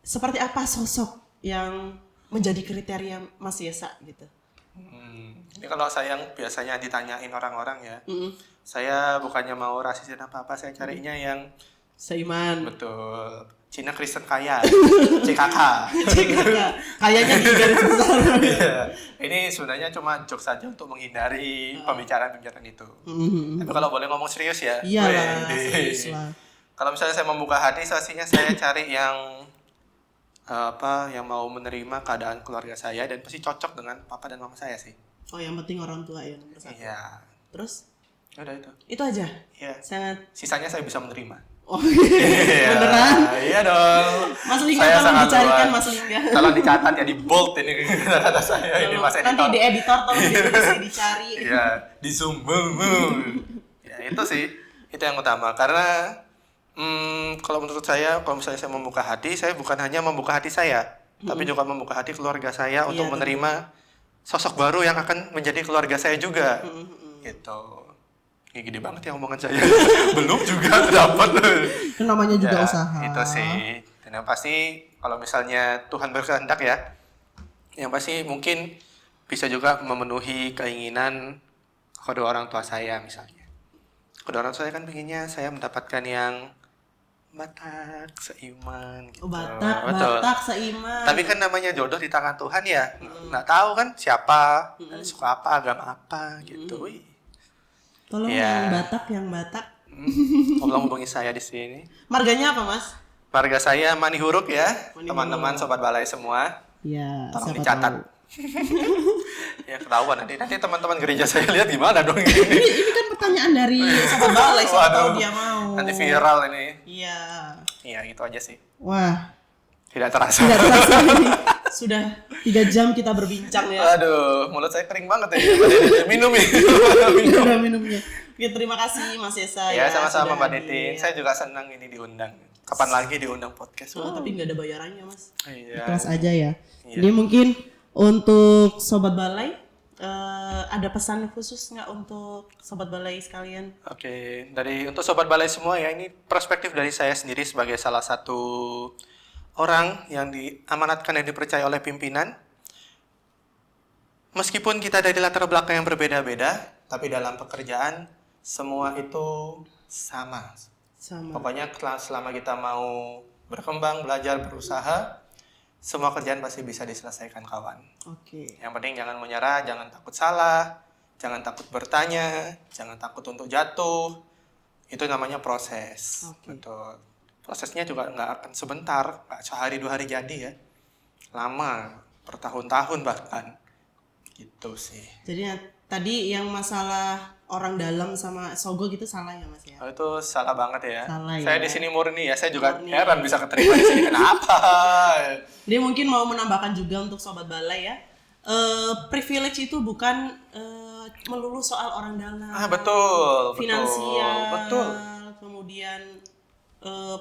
seperti apa sosok yang menjadi kriteria Mas Yesa gitu? Ini kalau saya yang biasanya ditanyain orang-orang ya, saya bukannya mau rasisin apa-apa, saya carinya yang Seiman. betul. Cina Kristen kaya, CKK. Kayaknya di garis besar. Iya. Ini sebenarnya cuma joke saja untuk menghindari pembicaraan-pembicaraan itu. Tapi kalau boleh ngomong serius ya. Iya lah, Wede. serius lah. Kalau misalnya saya membuka hati, pastinya saya cari yang yang mau menerima keadaan keluarga saya dan pasti cocok dengan papa dan mama saya sih. Oh, yang penting orang tua ya nomor satu. Iya. Terus? Ya udah itu. Itu aja. Iya. Sangat. Sisanya saya bisa menerima. Oh, Iya. beneran? Iya dong. Mas Lingga Saya tolong sangat dicarikan luas. Mas Lingga. Tolong dicatat ya, di bold ini kata saya ini Mas Nanti editor. di editor tolong dicari. Iya, di zoom. Ya itu sih, itu yang utama. Karena kalau menurut saya, kalau misalnya saya membuka hati, saya bukan hanya membuka hati saya, tapi juga membuka hati keluarga saya untuk Iya, menerima sosok baru yang akan menjadi keluarga saya juga. Gitu. Ini gede banget ya omongan saya. Belum juga dapat. Itu namanya juga Ya, usaha. itu sih. Dan yang pasti kalau misalnya Tuhan berkehendak ya, yang pasti mungkin bisa juga memenuhi keinginan kedua orang tua saya misalnya. Kedua orang tua saya kan pengennya saya mendapatkan yang Batak, seiman gitu. Oh, Batak, Betul. Batak seiman. Tapi kan namanya jodoh di tangan Tuhan ya. Nggak tahu kan siapa, suka apa, agama apa gitu. Wih. Tolong Ya. yang Batak. Tolong hubungi saya di sini. Marganya apa, Mas? Marga saya Mani Huruk ya, Mani teman-teman Huruk. sobat balai semua. Ya, Tolong siapa dicatat. tahu. Ya ketahuan nanti teman-teman gereja saya lihat gimana dong ini. Ini kan pertanyaan dari sobat balai, siapa tahu Waduh. dia mau. Nanti viral ini. Iya. Iya gitu aja sih. Wah, Tidak terasa. tidak terasa ini. Sudah 3 jam kita berbincang ya. Aduh, mulut saya kering banget ya. Minum ya. Udah minumnya. Oke, terima kasih Mas Yesa Ya sama-sama sudah Mbak hadir. Titin. Saya juga senang ini diundang. Kapan lagi diundang podcast? Oh, tapi nggak ada bayarannya, Mas. Iya. Ikhlas aja ya. Iya. Jadi mungkin untuk sobat balai ada pesan khusus nggak untuk sobat balai sekalian? Oke, untuk sobat balai semua ya, ini perspektif dari saya sendiri sebagai salah satu orang yang diamanatkan dan dipercaya oleh pimpinan. Meskipun kita dari latar belakang yang berbeda-beda, tapi dalam pekerjaan semua itu sama. Sama. Pokoknya selama kita mau berkembang, belajar, berusaha, semua kerjaan pasti bisa diselesaikan kawan. Oke. Yang penting jangan menyerah, jangan takut salah, jangan takut bertanya, jangan takut untuk jatuh. Itu namanya proses. Oke. Betul. Prosesnya juga nggak akan sebentar, nggak sehari 2 hari jadi ya. Lama, bertahun-tahun bahkan. Gitu sih. Jadi tadi yang masalah orang dalam sama sogok itu salah ya Mas ya? Oh, itu salah banget ya. Salah Saya ya. di sini murni ya, saya juga Murni. heran bisa keterima di sini. Kenapa? Jadi mungkin mau menambahkan juga untuk sobat balai ya, privilege itu bukan melulu soal orang dalam. Betul. Finansial. Betul. Kemudian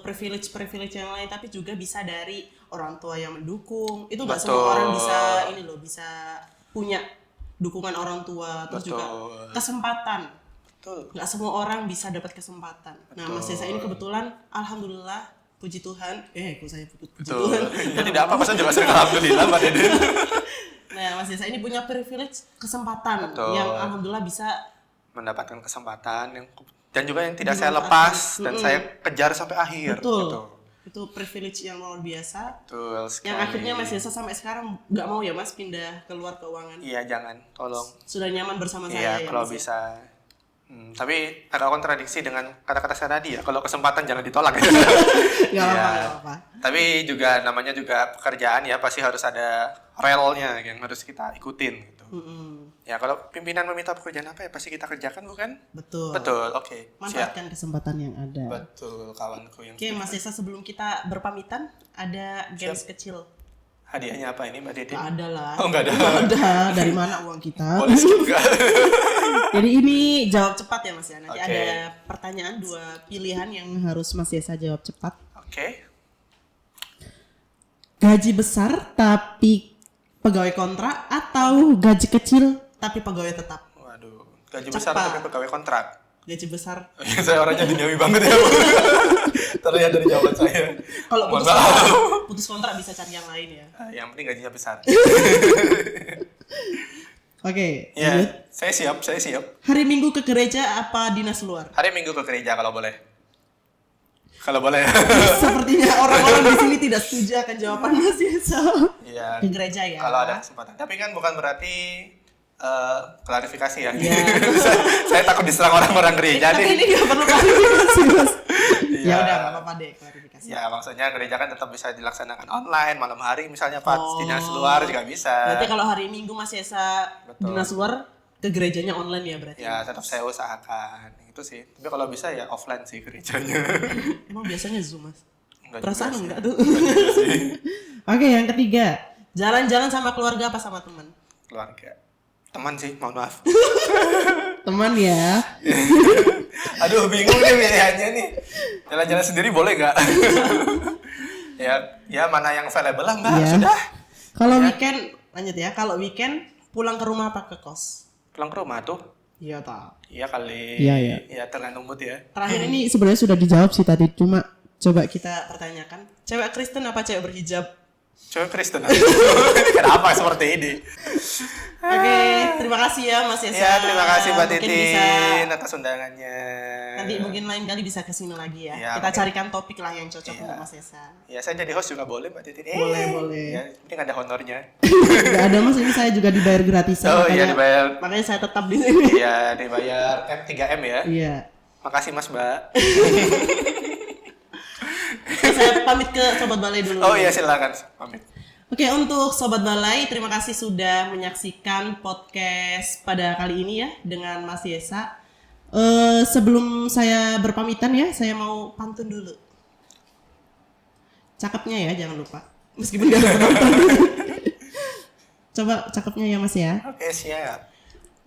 privilege yang lain, tapi juga bisa dari orang tua yang mendukung. Itu nggak Betul. semua orang bisa punya dukungan orang tua, terus juga Betul. kesempatan. Betul. Nggak semua orang bisa dapat kesempatan. Nah, Mas Yesa ini kebetulan, alhamdulillah, puji Tuhan. Kok saya puji Betul. Tuhan. Ya, tidak apa-apa, saya juga sering alhamdulillah Mbak Dede. Nah, Mas Yesa ini punya privilege kesempatan Betul. yang alhamdulillah bisa. Mendapatkan kesempatan dan juga yang tidak saya Dimanfaatkan. lepas dan saya kejar sampai akhir. Betul. Gitu. Itu privilege yang luar biasa. Betul sekali. Yang akhirnya Mas Yesa sampai sekarang nggak mau ya Mas pindah keluar keuangan. Iya, jangan, tolong. Sudah nyaman bersama Iya, saya ya kalau Mas ya? bisa. Tapi agak kontradiksi dengan kata-kata saya tadi ya. Kalau kesempatan jangan ditolak. Nggak Iya. apa-apa, nggak apa-apa. Tapi juga namanya juga pekerjaan ya, pasti harus ada relnya yang harus kita ikutin gitu. Ya kalau pimpinan meminta pekerjaan apa ya pasti kita kerjakan, bukan? Betul. Betul, oke. Siap. Manfaatkan kesempatan yang ada. Betul, kawanku yang Oke, Mas Yesa, sebelum kita berpamitan, ada games kecil. hadiahnya apa ini Mbak Dede? Nggak ada lah. Oh, nggak ada. Nggak ada. Dari mana uang kita? Boleh skip nggak? Jadi ini jawab cepat ya Mas ya. Nanti Oke. ada pertanyaan 2 pilihan yang harus Mas Yesa jawab cepat. Oke. Gaji besar tapi pegawai kontrak atau gaji kecil tapi pegawai tetap? Waduh, gaji besar Cepat. tapi pegawai kontrak. Gaji besar. Saya orangnya duniawi banget ya. Terlihat dari jawaban saya. Kalau Mohon putus maaf. kontrak, putus kontrak bisa cari yang lain ya. Yang penting gajinya besar. Oke, Ya, lanjut. saya siap. Hari Minggu ke gereja apa dinas luar? Hari Minggu ke gereja kalau boleh. Kalau boleh. Sepertinya orang-orang di sini tidak setuju akan jawaban Mas Yesa. Iya. Ke gereja ya. Kalau ada kesempatan. Tapi kan bukan berarti klarifikasi ya. Iya. Saya takut diserang orang-orang gereja Tapi nih. ini nggak perlu klarifikasi Mas. Iya. Ya udah nggak apa-apa deh klarifikasi. Ya maksudnya gereja kan tetap bisa dilaksanakan online malam hari misalnya pas Oh. dinas luar juga bisa. Berarti kalau hari Minggu Mas Yesa Betul. dinas luar ke gerejanya online ya berarti. Ya tetap saya usahakan itu sih. Tapi kalau bisa ya offline sih gerejanya. Emang biasanya Zoom Mas? Enggak Perasaan juga sih. enggak tuh? Oke, yang ketiga. Jalan-jalan sama keluarga apa sama teman? Keluarga. Teman sih, mohon maaf. Teman ya. Aduh bingung nih pilihannya nih. Jalan-jalan sendiri boleh nggak? ya mana yang available lah mbak. Iya. Sudah. Kalau weekend, lanjut ya. Kalau weekend pulang ke rumah apa ke kos? Pulang ke rumah tuh. Iya tak. Iya kali. Iya, iya. Ya tergantung mood ya. Terakhir ini sebenarnya sudah dijawab sih tadi, cuma Coba kita pertanyakan, cewek Kristen apa cewek berhijab? Cewek Kristen. Kenapa seperti ini? Oke, terima kasih ya Mas Yesa. Ya, terima kasih Mbak Mungkin Titin bisa- atas undangannya. Nanti mungkin lain kali bisa kesini lagi ya. Ya, Kita mungkin. carikan topik lah yang cocok Iya. untuk Mas Yesa. Ya, saya jadi host juga boleh Mbak Titin. Boleh. Ya, ini ada honornya. Gak ada Mas, ini saya juga dibayar gratisan. Oh iya, dibayar. Makanya saya tetap di sini. Iya, dibayar 3M ya. Iya. Makasih Mas Mbak. Saya pamit ke Sobat Balai dulu. Oh iya, silakan. Pamit. Oke, untuk Sobat Balai, terima kasih sudah menyaksikan podcast pada kali ini ya dengan Mas Yesa. Sebelum saya berpamitan ya, saya mau pantun dulu. Cakepnya ya, jangan lupa. Meskipun gak ada penonton. Coba cakepnya ya Mas ya. Oke, siap.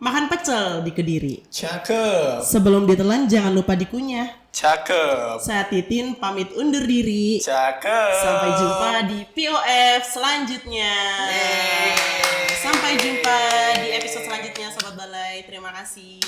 Makan pecel di Kediri. Cakep. Sebelum ditelan jangan lupa dikunyah. Cakep. Saya Titin pamit undur diri. Cakep. Sampai jumpa di POF selanjutnya. Sampai jumpa di episode selanjutnya Sobat Balai. Terima kasih.